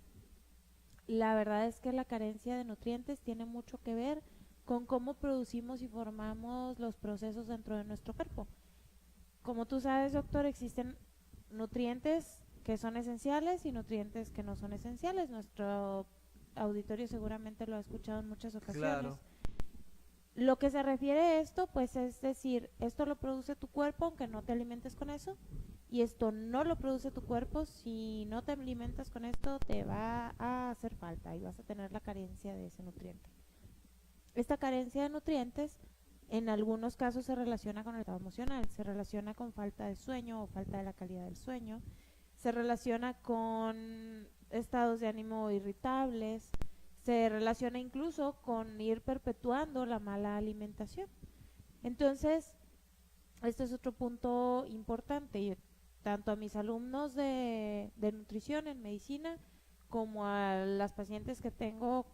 La verdad es que la carencia de nutrientes tiene mucho que ver con cómo producimos y formamos los procesos dentro de nuestro cuerpo. Como tú sabes, doctor, existen nutrientes que son esenciales y nutrientes que no son esenciales. Nuestro auditorio seguramente lo ha escuchado en muchas ocasiones. Claro. Lo que se refiere a esto, pues es decir, esto lo produce tu cuerpo aunque no te alimentes con eso, y esto no lo produce tu cuerpo, si no te alimentas con esto te va a hacer falta y vas a tener la carencia de ese nutriente. Esta carencia de nutrientes en algunos casos se relaciona con el estado emocional, se relaciona con falta de sueño o falta de la calidad del sueño, se relaciona con estados de ánimo irritables, se relaciona incluso con ir perpetuando la mala alimentación. Entonces, este es otro punto importante, y tanto a mis alumnos de nutrición en medicina como a las pacientes que tengo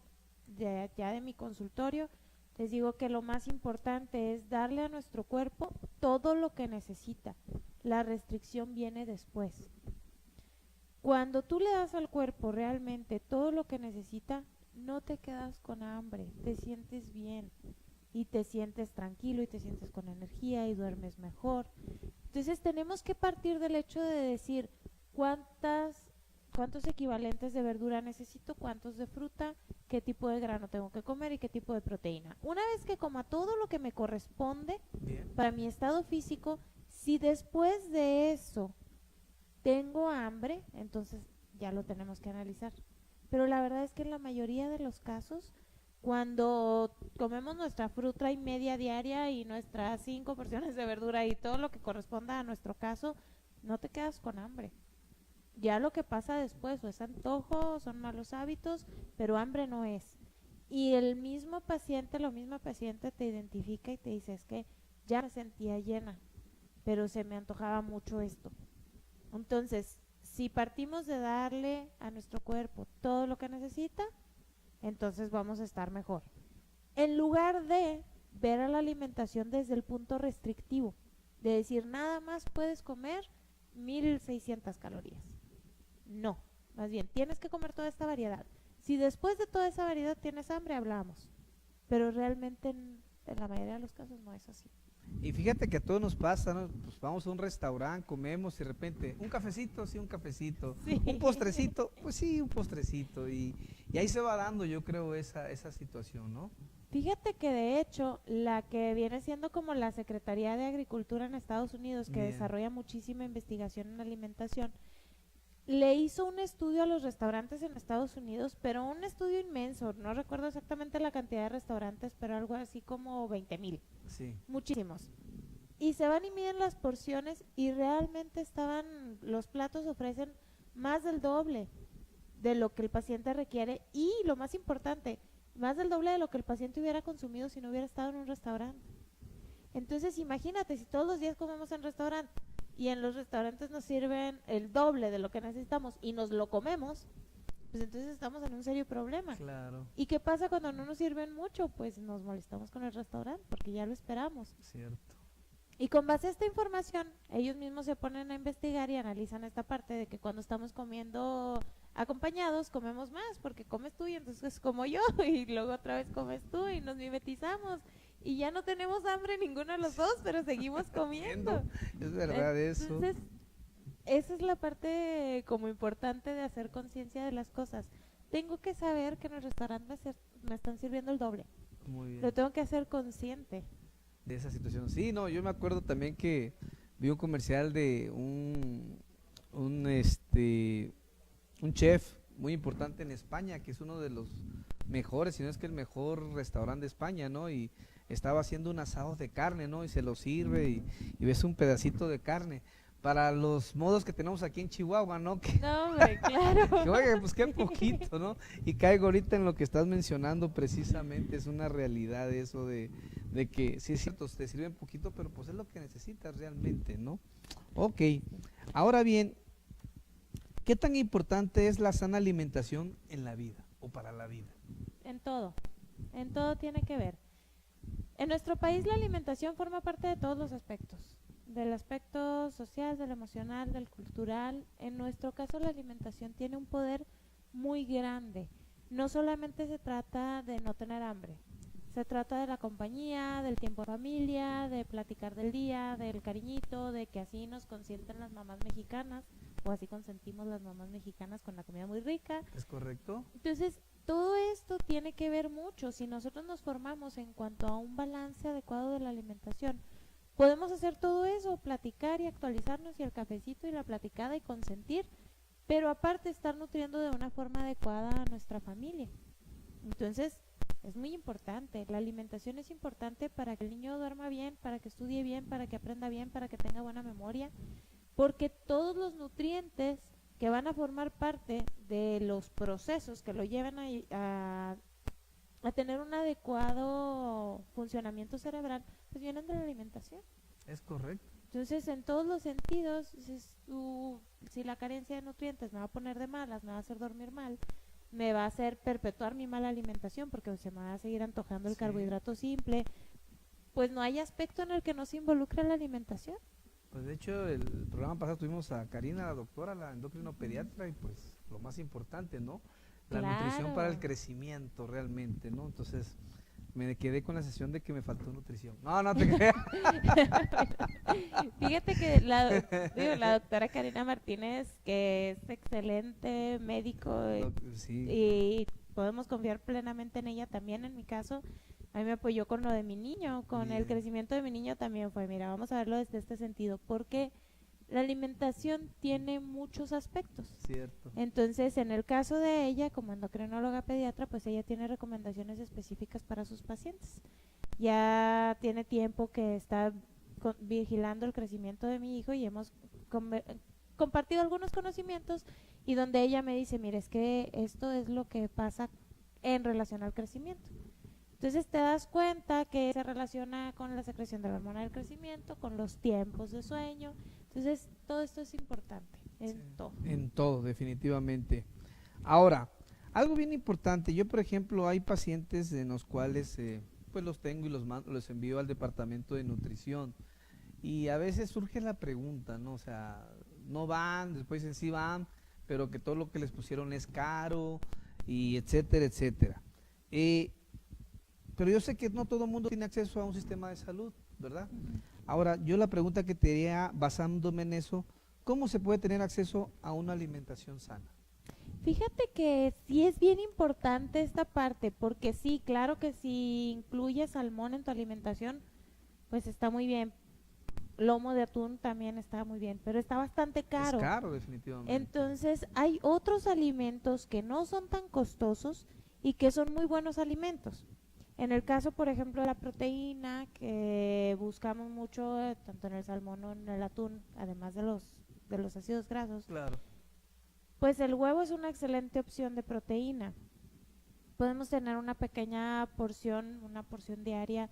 ya de mi consultorio, les digo que lo más importante es darle a nuestro cuerpo todo lo que necesita. La restricción viene después. Cuando tú le das al cuerpo realmente todo lo que necesita, no te quedas con hambre, te sientes bien y te sientes tranquilo y te sientes con energía y duermes mejor. Entonces tenemos que partir del hecho de decir cuántas cuántos equivalentes de verdura necesito, cuántos de fruta, qué tipo de grano tengo que comer y qué tipo de proteína. Una vez que coma todo lo que me corresponde Bien. para mi estado físico, si después de eso tengo hambre, entonces ya lo tenemos que analizar. Pero la verdad es que en la mayoría de los casos, cuando comemos nuestra fruta y media diaria y nuestras 5 porciones de verdura y todo lo que corresponda a nuestro caso, no te quedas con hambre. Ya lo que pasa después o es antojo, son malos hábitos, pero hambre no es. Y el mismo paciente, la misma paciente te identifica y te dice, es que ya me sentía llena, pero se me antojaba mucho esto. Entonces, si partimos de darle a nuestro cuerpo todo lo que necesita, entonces vamos a estar mejor. En lugar de ver a la alimentación desde el punto restrictivo, de decir nada más puedes comer 1600 calorías. No, más bien tienes que comer toda esta variedad. Si después de toda esa variedad tienes hambre, hablamos. Pero realmente en la mayoría de los casos no es así. Y fíjate que a todos nos pasa, ¿no? Pues vamos a un restaurante, comemos y de repente, un cafecito, sí, un cafecito. Sí. Un postrecito, pues sí, un postrecito. Y ahí se va dando, yo creo, esa situación, ¿no? Fíjate que de hecho la que viene siendo como la Secretaría de Agricultura en Estados Unidos, que Bien. desarrolla muchísima investigación en alimentación, le hizo un estudio a los restaurantes en Estados Unidos, pero un estudio inmenso, no recuerdo exactamente la cantidad de restaurantes, pero algo así como 20,000, Sí. muchísimos. Y se van y miden las porciones y realmente los platos ofrecen más del doble de lo que el paciente requiere y lo más importante, más del doble de lo que el paciente hubiera consumido si no hubiera estado en un restaurante. Entonces imagínate, si todos los días comemos en restaurante y en los restaurantes nos sirven el doble de lo que necesitamos y nos lo comemos, pues entonces estamos en un serio problema. Claro, ¿Y qué pasa cuando no nos sirven mucho? Pues nos molestamos con el restaurante porque ya lo esperamos. cierto. Y con base a esta información, ellos mismos se ponen a investigar y analizan esta parte de que cuando estamos comiendo acompañados, comemos más, porque comes tú y entonces como yo, y luego otra vez comes tú y nos mimetizamos. Y ya no tenemos hambre ninguno de los dos, pero seguimos comiendo. Es verdad eso. Entonces, esa es la parte como importante de hacer conciencia de las cosas. Tengo que saber que en el restaurante me están sirviendo el doble. Muy bien. Lo tengo que hacer consciente. De esa situación. Sí, no, yo me acuerdo también que vi un comercial de un chef muy importante en España, que es uno de los mejores, si no es que el mejor restaurante de España, ¿no? Y estaba haciendo un asado de carne, ¿no? Y se lo sirve y ves un pedacito de carne. Para los modos que tenemos aquí en Chihuahua, ¿no? Que, No, hombre, claro. que, oye, pues qué poquito, ¿no? Y caigo ahorita en lo que estás mencionando precisamente, es una realidad eso de que sí es cierto, te sirven poquito, pero pues es lo que necesitas realmente, ¿no? Ok, ahora bien, ¿qué tan importante es la sana alimentación en la vida o para la vida? En todo tiene que ver. En nuestro país la alimentación forma parte de todos los aspectos, del aspecto social, del emocional, del cultural. En nuestro caso la alimentación tiene un poder muy grande. No solamente se trata de no tener hambre, se trata de la compañía, del tiempo en familia, de platicar del día, del cariñito, de que así nos consienten las mamás mexicanas, o así consentimos las mamás mexicanas con la comida muy rica. ¿Es correcto? Entonces, todo esto tiene que ver mucho. Si nosotros nos formamos en cuanto a un balance adecuado de la alimentación, podemos hacer todo eso, platicar y actualizarnos y el cafecito y la platicada y consentir, pero aparte estar nutriendo de una forma adecuada a nuestra familia. Entonces, es muy importante. La alimentación es importante para que el niño duerma bien, para que estudie bien, para que aprenda bien, para que tenga buena memoria, porque todos los nutrientes que van a formar parte de los procesos que lo llevan a tener un adecuado funcionamiento cerebral, pues vienen de la alimentación. Es correcto. Entonces, en todos los sentidos, si la carencia de nutrientes me va a poner de malas, me va a hacer dormir mal, me va a hacer perpetuar mi mala alimentación porque se me va a seguir antojando el carbohidrato simple, pues no hay aspecto en el que no se involucre la alimentación. Pues de hecho, el programa pasado tuvimos a Karina, la doctora, la endocrino pediatra, y pues lo más importante, ¿no? La Claro. nutrición para el crecimiento realmente, ¿no? Entonces, me quedé con la sensación de que me faltó nutrición. No, no te creas. Fíjate que la doctora Karina Martínez, que es excelente médico Sí, y podemos confiar plenamente en ella también. En mi caso, a mí me apoyó con lo de mi niño, con el bien, crecimiento de mi niño también fue, mira, vamos a verlo desde este sentido, porque la alimentación tiene muchos aspectos. cierto. Entonces, en el caso de ella, como endocrinóloga pediatra, pues ella tiene recomendaciones específicas para sus pacientes. Ya tiene tiempo que está vigilando el crecimiento de mi hijo y hemos compartido algunos conocimientos y donde ella me dice, mire, es que esto es lo que pasa en relación al crecimiento. Entonces te das cuenta que se relaciona con la secreción de la hormona del crecimiento, con los tiempos de sueño. Entonces todo esto es importante en todo. En todo, definitivamente. Ahora, algo bien importante, yo por ejemplo hay pacientes en los cuales pues los tengo y los envío al departamento de nutrición y a veces surge la pregunta, ¿no? O sea, no van, después dicen sí van, pero que todo lo que les pusieron es caro y etcétera, etcétera. Pero yo sé que no todo el mundo tiene acceso a un sistema de salud, ¿verdad? Ahora, yo la pregunta que te haría basándome en eso, ¿cómo se puede tener acceso a una alimentación sana? Fíjate que sí es bien importante esta parte, porque sí, claro que si incluyes salmón en tu alimentación, pues está muy bien. Lomo de atún también está muy bien, pero está bastante caro. Es caro, definitivamente. Entonces, hay otros alimentos que no son tan costosos y que son muy buenos alimentos. En el caso, por ejemplo, de la proteína, que buscamos mucho tanto en el salmón o en el atún, además de los ácidos grasos, Claro. pues el huevo es una excelente opción de proteína. Podemos tener una pequeña porción, una porción diaria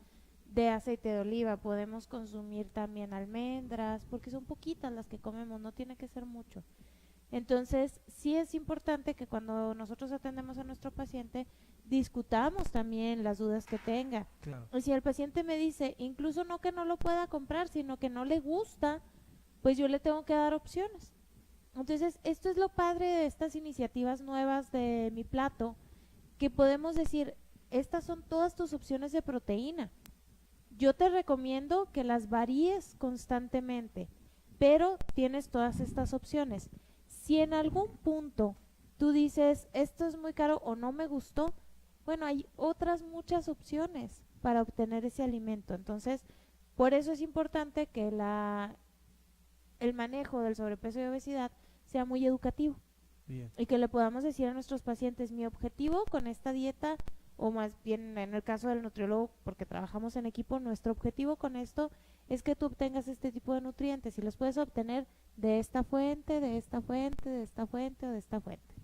de aceite de oliva. Podemos consumir también almendras, porque son poquitas las que comemos, no tiene que ser mucho. Entonces, sí es importante que cuando nosotros atendemos a nuestro paciente, discutamos también las dudas que tenga. Claro. Y si el paciente me dice, incluso no que no lo pueda comprar, sino que no le gusta, pues yo le tengo que dar opciones. Entonces, esto es lo padre de estas iniciativas nuevas de Mi Plato, que podemos decir, estas son todas tus opciones de proteína. Yo te recomiendo que las varíes constantemente, pero tienes todas estas opciones. Si en algún punto tú dices, esto es muy caro o no me gustó, bueno, hay otras muchas opciones para obtener ese alimento. Entonces, por eso es importante que el manejo del sobrepeso y obesidad sea muy educativo. Bien. Y que le podamos decir a nuestros pacientes, mi objetivo con esta dieta, o más bien en el caso del nutriólogo, porque trabajamos en equipo, nuestro objetivo con esto es que tú obtengas este tipo de nutrientes y los puedes obtener de esta fuente, de esta fuente, de esta fuente o de esta fuente.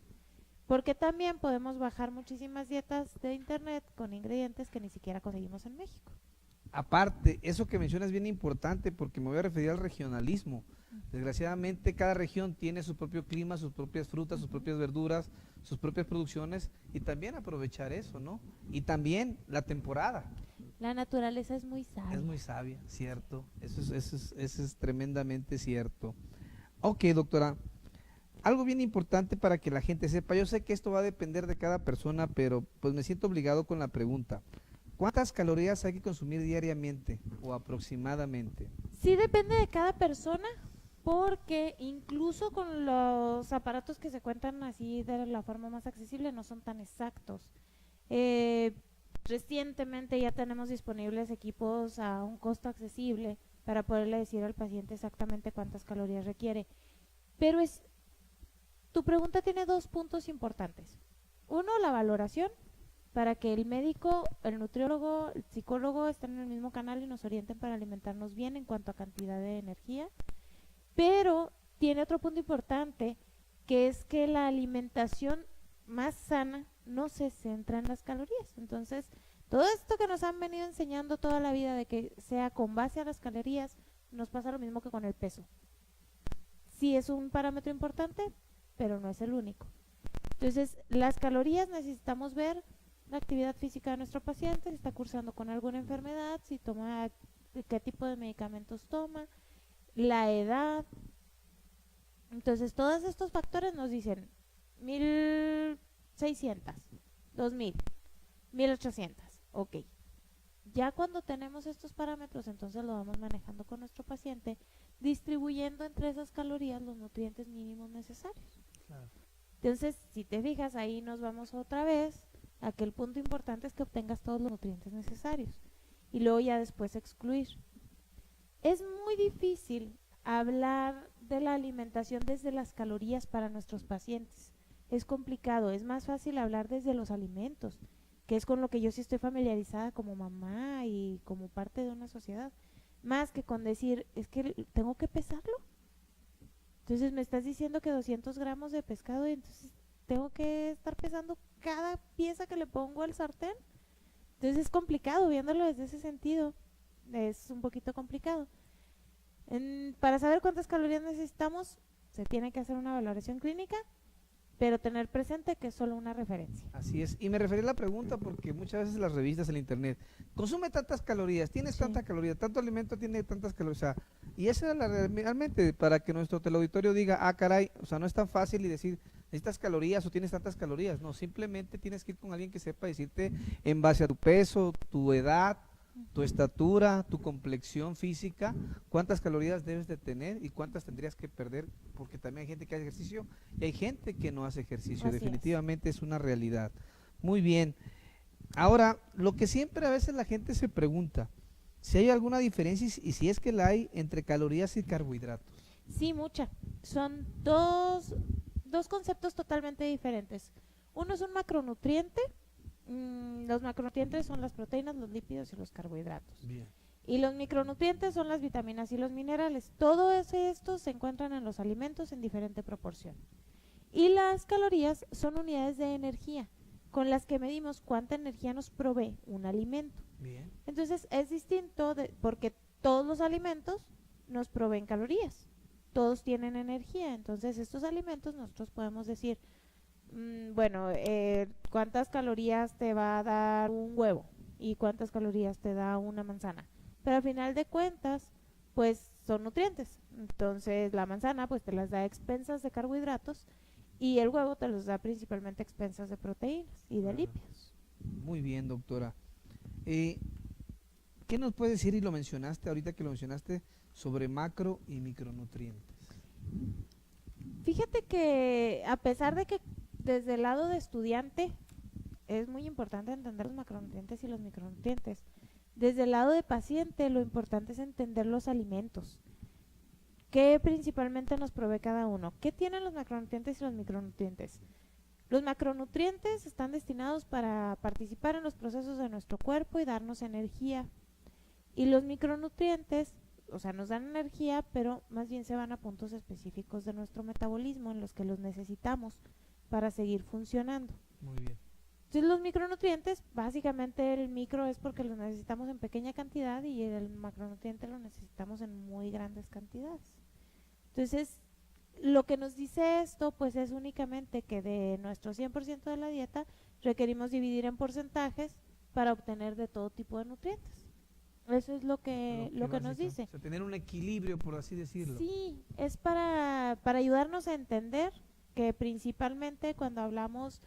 Porque también podemos bajar muchísimas dietas de internet con ingredientes que ni siquiera conseguimos en México. Aparte, eso que mencionas es bien importante porque me voy a referir al regionalismo. Desgraciadamente cada región tiene su propio clima, sus propias frutas, sus propias verduras, sus propias producciones y también aprovechar eso, ¿no? Y también la temporada. La naturaleza es muy sabia. Es muy sabia, cierto. Eso es tremendamente cierto. Ok, doctora. Algo bien importante para que la gente sepa, yo sé que esto va a depender de cada persona, pero pues me siento obligado con la pregunta. ¿Cuántas calorías hay que consumir diariamente o aproximadamente? Sí depende de cada persona, porque incluso con los aparatos que se cuentan así de la forma más accesible no son tan exactos. Recientemente ya tenemos disponibles equipos a un costo accesible para poderle decir al paciente exactamente cuántas calorías requiere. Pero tu pregunta tiene dos puntos importantes. Uno, la valoración, para que el médico, el nutriólogo, el psicólogo estén en el mismo canal y nos orienten para alimentarnos bien en cuanto a cantidad de energía. Pero tiene otro punto importante, que es que la alimentación más sana no se centra en las calorías. Entonces, todo esto que nos han venido enseñando toda la vida de que sea con base a las calorías, nos pasa lo mismo que con el peso. Sí es un parámetro importante, pero no es el único. Entonces, las calorías necesitamos ver la actividad física de nuestro paciente, si está cursando con alguna enfermedad, si toma, qué tipo de medicamentos toma, la edad. Entonces, todos estos factores nos dicen 1600, 2000, 1800. Ok, Ya cuando tenemos estos parámetros, entonces lo vamos manejando con nuestro paciente, distribuyendo entre esas calorías los nutrientes mínimos necesarios. Claro. Entonces, si te fijas, ahí nos vamos otra vez a que el punto importante es que obtengas todos los nutrientes necesarios y luego ya después excluir. Es muy difícil hablar de la alimentación desde las calorías para nuestros pacientes. Es complicado, es más fácil hablar desde los alimentos, que es con lo que yo sí estoy familiarizada como mamá y como parte de una sociedad, más que con decir, es que tengo que pesarlo. Entonces me estás diciendo que 200 gramos de pescado y entonces tengo que estar pesando cada pieza que le pongo al sartén. Entonces es complicado viéndolo desde ese sentido, es un poquito complicado. Para saber cuántas calorías necesitamos, se tiene que hacer una valoración clínica, pero tener presente que es solo una referencia. Así es, y me referí a la pregunta porque muchas veces las revistas, el internet, consume tantas calorías, tienes Sí. tantas calorías, tanto alimento tiene tantas calorías, o sea, y esa era realmente para que nuestro teleauditorio diga, ah, caray, o sea, no es tan fácil y decir, necesitas calorías o tienes tantas calorías, no, simplemente tienes que ir con alguien que sepa decirte en base a tu peso, tu edad, tu estatura, tu complexión física, cuántas calorías debes de tener y cuántas tendrías que perder, porque también hay gente que hace ejercicio y hay gente que no hace ejercicio, Así es. definitivamente es una realidad. Muy bien. Ahora, lo que siempre a veces la gente se pregunta, si hay alguna diferencia y si es que la hay entre calorías y carbohidratos. Sí, mucha. Son dos conceptos totalmente diferentes. Uno es un macronutriente. Los macronutrientes son las proteínas, los lípidos y los carbohidratos. Bien. Y los micronutrientes son las vitaminas y los minerales. Todos estos se encuentran en los alimentos en diferente proporción. Y las calorías son unidades de energía con las que medimos cuánta energía nos provee un alimento. Bien. Entonces es distinto porque todos los alimentos nos proveen calorías, todos tienen energía. Entonces estos alimentos nosotros podemos decir, bueno, ¿cuántas calorías te va a dar un huevo? ¿Y cuántas calorías te da una manzana? Pero al final de cuentas, pues son nutrientes. Entonces la manzana pues te las da a expensas de carbohidratos y el huevo te los da principalmente a expensas de proteínas y de lípidos. Muy bien, doctora. ¿Qué nos puedes decir, y lo mencionaste ahorita que lo mencionaste, sobre macro y micronutrientes? Fíjate que a pesar de que desde el lado de estudiante es muy importante entender los macronutrientes y los micronutrientes, desde el lado de paciente lo importante es entender los alimentos. ¿Qué principalmente nos provee cada uno? ¿Qué tienen los macronutrientes y los micronutrientes? Los macronutrientes están destinados para participar en los procesos de nuestro cuerpo y darnos energía. Y los micronutrientes, o sea, nos dan energía, pero más bien se van a puntos específicos de nuestro metabolismo en los que los necesitamos para seguir funcionando. Muy bien. Entonces los micronutrientes, básicamente el micro es porque los necesitamos en pequeña cantidad y el macronutriente lo necesitamos en muy grandes cantidades. Entonces, lo que nos dice esto, pues es únicamente que de nuestro 100% de la dieta requerimos dividir en porcentajes para obtener de todo tipo de nutrientes. Eso es lo que nos dice. O sea, tener un equilibrio, por así decirlo. Sí, es para ayudarnos a entender que principalmente cuando hablamos,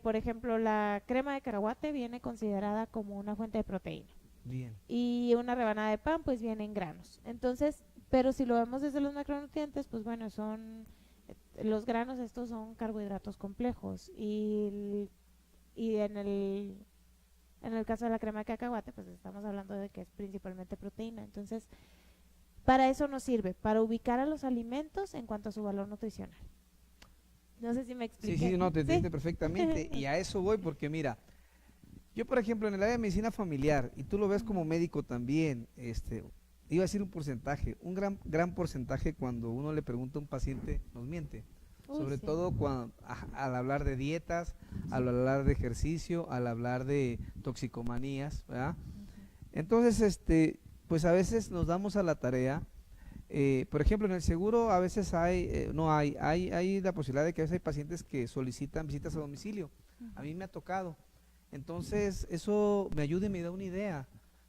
por ejemplo, la crema de cacahuate viene considerada como una fuente de proteína. Bien. Y una rebanada de pan pues viene en granos. Entonces, pero si lo vemos desde los macronutrientes, pues bueno, son los granos, estos son carbohidratos complejos y en el caso de la crema de cacahuate, pues estamos hablando de que es principalmente proteína. Entonces, para eso nos sirve, para ubicar a los alimentos en cuanto a su valor nutricional. No sé si me expliqué. Sí, no, te ¿Sí? entendiste perfectamente. Y a eso voy porque mira, yo por ejemplo en el área de medicina familiar, y tú lo ves como médico también, iba a decir un porcentaje, un gran porcentaje cuando uno le pregunta a un paciente, nos miente. Uy, Sobre sí. todo al hablar de dietas, al hablar de ejercicio, al hablar de toxicomanías, ¿verdad? Entonces, pues a veces nos damos a la tarea, por ejemplo, en el seguro a veces hay la posibilidad de que a veces hay pacientes que solicitan visitas a domicilio. A mí me ha tocado. Entonces, eso me ayuda y me da una idea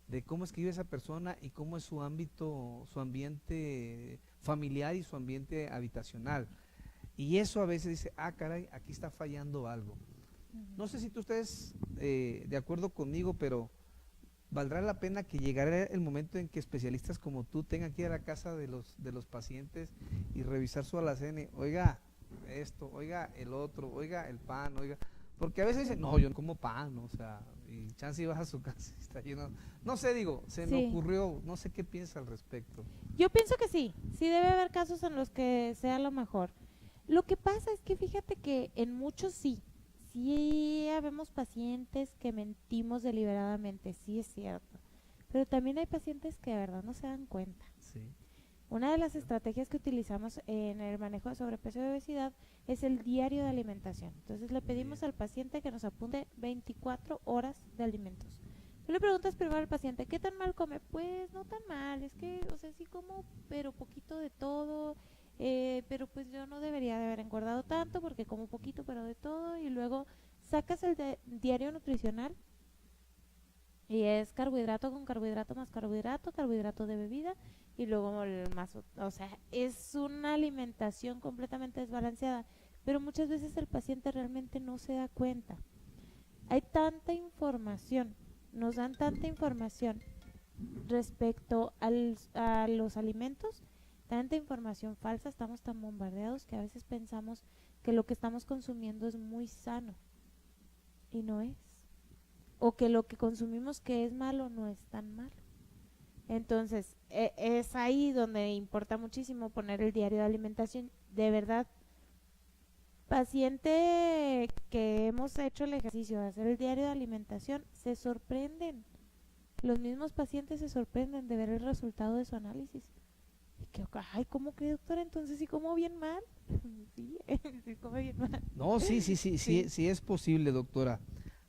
de cómo es que vive esa persona y cómo es su ámbito, su ambiente familiar y su ambiente habitacional. Y eso a veces dice, ah, caray, aquí está fallando algo. No sé si tú estés de acuerdo conmigo, pero valdrá la pena que llegara el momento en que especialistas como tú tengan que ir a la casa de los pacientes y revisar su alacena. Oiga, esto, oiga, el otro, oiga, el pan, oiga. Porque a veces dicen, no, yo no como pan, o sea, y chance vas a su casa y está lleno. No sé, digo, se me Sí. ocurrió, no sé qué piensa al respecto. Yo pienso que sí, sí debe haber casos en los que sea lo mejor. Lo que pasa es que fíjate que en muchos sí habemos pacientes que mentimos deliberadamente, sí es cierto, pero también hay pacientes que de verdad no se dan cuenta. Sí. Una de las estrategias que utilizamos en el manejo de sobrepeso y obesidad es el diario de alimentación. Entonces le pedimos Bien. al paciente que nos apunte 24 horas de alimentos. Tú le preguntas primero al paciente, ¿qué tan mal come? Pues no tan mal, es que, o sea, sí como, pero poquito de todo, pero pues yo no debería de haber engordado tanto porque como poquito, pero de todo, y luego sacas el diario nutricional y es carbohidrato con carbohidrato más carbohidrato, carbohidrato de bebida y luego el más, o sea, es una alimentación completamente desbalanceada, pero muchas veces el paciente realmente no se da cuenta. Hay tanta información, nos dan tanta información respecto a los alimentos, tanta información falsa, estamos tan bombardeados que a veces pensamos que lo que estamos consumiendo es muy sano y no es. O que lo que consumimos que es malo no es tan malo. Entonces, es ahí donde importa muchísimo poner el diario de alimentación. De verdad, paciente que hemos hecho el ejercicio de hacer el diario de alimentación, se sorprenden. Los mismos pacientes se sorprenden de ver el resultado de su análisis. Y que, ay, ¿cómo cree, doctora? Entonces sí como bien mal. Sí, sí come bien mal. No, sí es posible, doctora.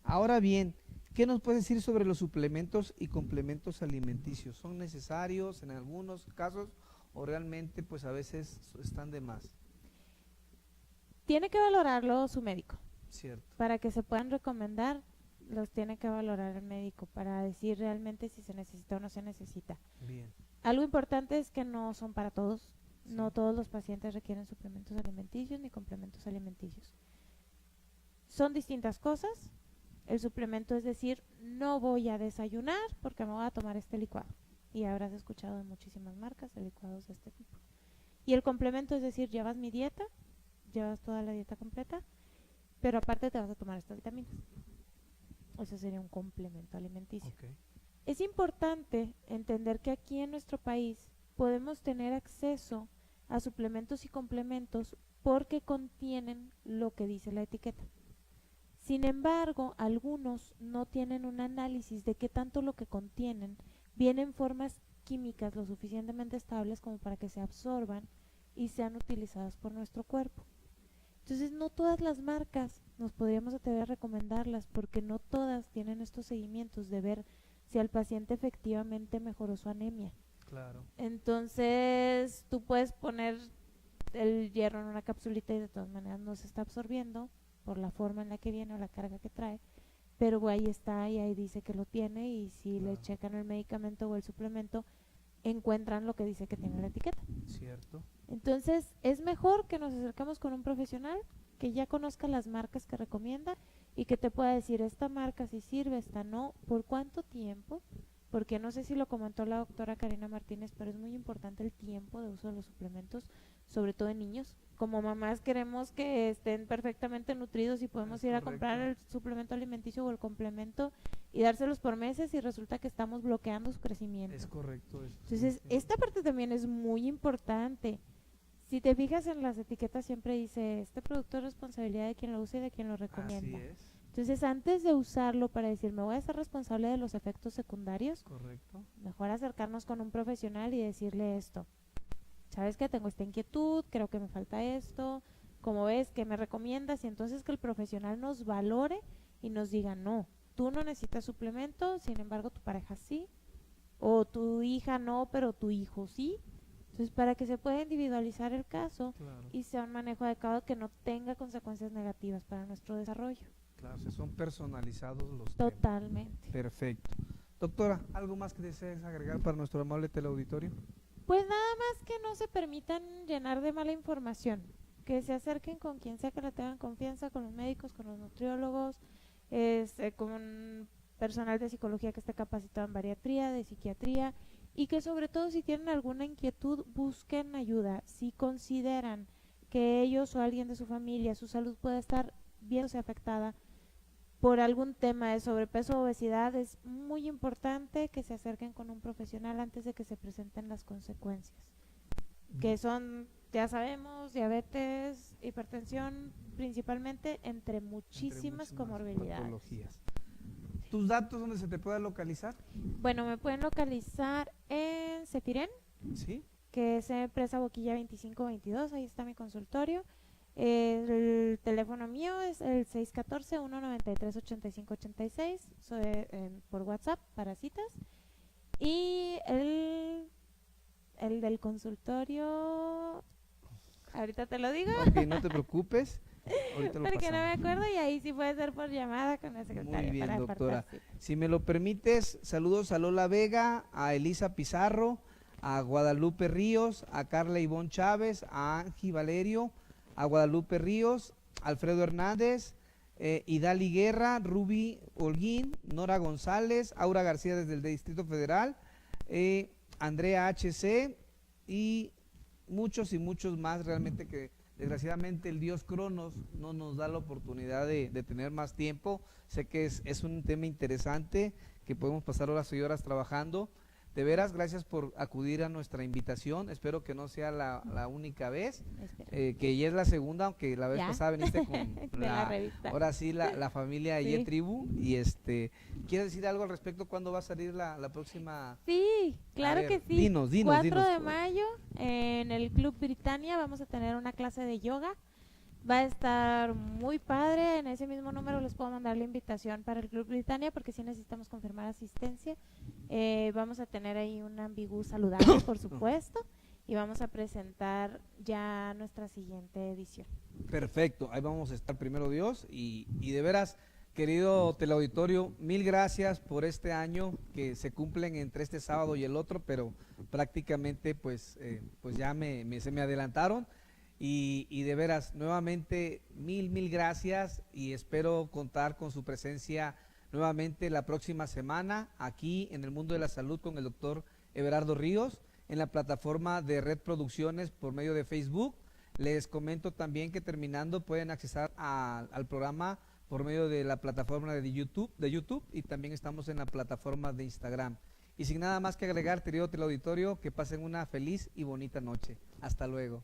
Ahora bien, ¿qué nos puede decir sobre los suplementos y complementos alimenticios? ¿Son necesarios en algunos casos o realmente pues a veces están de más? Tiene que valorarlo su médico. Cierto. Para que se puedan recomendar, los tiene que valorar el médico para decir realmente si se necesita o no se necesita. Bien. Algo importante es que no son para todos. Sí. No todos los pacientes requieren suplementos alimenticios ni complementos alimenticios. Son distintas cosas. El suplemento es decir, no voy a desayunar porque me voy a tomar este licuado. Y habrás escuchado de muchísimas marcas de licuados de este tipo. Y el complemento es decir, llevas mi dieta, llevas toda la dieta completa, pero aparte te vas a tomar estas vitaminas. Eso sería un complemento alimenticio. Okay. Es importante entender que aquí en nuestro país podemos tener acceso a suplementos y complementos porque contienen lo que dice la etiqueta. Sin embargo, algunos no tienen un análisis de qué tanto lo que contienen viene en formas químicas lo suficientemente estables como para que se absorban y sean utilizadas por nuestro cuerpo. Entonces no todas las marcas nos podríamos atrever a recomendarlas porque no todas tienen estos seguimientos de ver si al paciente efectivamente mejoró su anemia. Claro. Entonces tú puedes poner el hierro en una capsulita y de todas maneras no se está absorbiendo por la forma en la que viene o la carga que trae, pero ahí está y ahí dice que lo tiene y si le checan el medicamento o el suplemento encuentran lo que dice que tiene la etiqueta. Cierto. Entonces es mejor que nos acercamos con un profesional que ya conozca las marcas que recomienda y que te pueda decir esta marca si sirve, esta no, por cuánto tiempo, porque no sé si lo comentó la doctora Karina Martínez, pero es muy importante el tiempo de uso de los suplementos, sobre todo en niños. Como mamás queremos que estén perfectamente nutridos y podemos ir a comprar el suplemento alimenticio o el complemento y dárselos por meses y resulta que estamos bloqueando su crecimiento. Es correcto eso. Entonces, esta parte también es muy importante. Si te fijas en las etiquetas siempre dice, este producto es responsabilidad de quien lo usa y de quien lo recomienda. Así es. Entonces, antes de usarlo para decir, me voy a ser responsable de los efectos secundarios, Correcto. mejor acercarnos con un profesional y decirle esto. ¿Sabes qué? Tengo esta inquietud, creo que me falta esto, ¿cómo ves? ¿Qué me recomiendas? Y entonces que el profesional nos valore y nos diga, no, tú no necesitas suplemento, sin embargo tu pareja sí, o tu hija no, pero tu hijo sí. Entonces, para que se pueda individualizar el caso Claro. y sea un manejo adecuado que no tenga consecuencias negativas para nuestro desarrollo. Claro, se son personalizados los temas. Totalmente. Perfecto. Doctora, ¿algo más que desees agregar para nuestro amable teleauditorio? Pues nada más que no se permitan llenar de mala información, que se acerquen con quien sea que le tengan confianza, con los médicos, con los nutriólogos, con personal de psicología que esté capacitado en bariatría, de psiquiatría, y que sobre todo si tienen alguna inquietud busquen ayuda. Si consideran que ellos o alguien de su familia, su salud puede estar viéndose afectada por algún tema de sobrepeso o obesidad, es muy importante que se acerquen con un profesional antes de que se presenten las consecuencias, que son, ya sabemos, diabetes, hipertensión, principalmente, entre muchísimas comorbilidades. patologías. ¿Tus datos dónde se te puede localizar? Bueno, me pueden localizar en Cefiren, ¿Sí? que es Empresa Boquilla 2522, ahí está mi consultorio. El teléfono mío es el 614-193-8586, por WhatsApp para citas. Y el del consultorio, ahorita te lo digo. Ok, no te preocupes. Ahorita lo Porque no me pasamos. acuerdo y ahí sí puede ser por llamada con la secretaria. Muy bien, para doctora. apartar cita. Si me lo permites, saludos a Lola Vega, a Elisa Pizarro, a Guadalupe Ríos, a Carla Ivonne Chávez, a Angie Valerio, a Guadalupe Ríos, Alfredo Hernández, Idali Guerra, Ruby Holguín, Nora González, Aura García desde el Distrito Federal, Andrea HC y muchos más realmente que desgraciadamente el dios Cronos no nos da la oportunidad de tener más tiempo. Sé que es un tema interesante que podemos pasar horas y horas trabajando. De veras, gracias por acudir a nuestra invitación. Espero que no sea la única vez, Espera. que ya es la segunda, aunque la vez ¿Ya? pasada viniste con De la revista. ahora sí, la familia Sí. Ye Tribu. Y ¿quieres decir algo al respecto? ¿Cuándo va a salir la próxima? Sí, claro ver, que sí. dinos, 4 de pues. mayo en el Club Britannia vamos a tener una clase de yoga. Va a estar muy padre. En ese mismo número les puedo mandar la invitación para el Club Britannia porque sí necesitamos confirmar asistencia. Vamos a tener ahí un ambigú saludable, por supuesto, y vamos a presentar ya nuestra siguiente edición. Perfecto, ahí vamos a estar primero Dios y de veras, querido teleauditorio, mil gracias por este año que se cumplen entre este sábado y el otro, pero prácticamente pues ya se me adelantaron y de veras, nuevamente mil gracias y espero contar con su presencia nuevamente la próxima semana aquí en el Mundo de la Salud con el doctor Everardo Ríos en la plataforma de Red Producciones por medio de Facebook. Les comento también que terminando pueden accesar al programa por medio de la plataforma de YouTube y también estamos en la plataforma de Instagram. Y sin nada más que agregar, querido teleauditorio, que pasen una feliz y bonita noche. Hasta luego.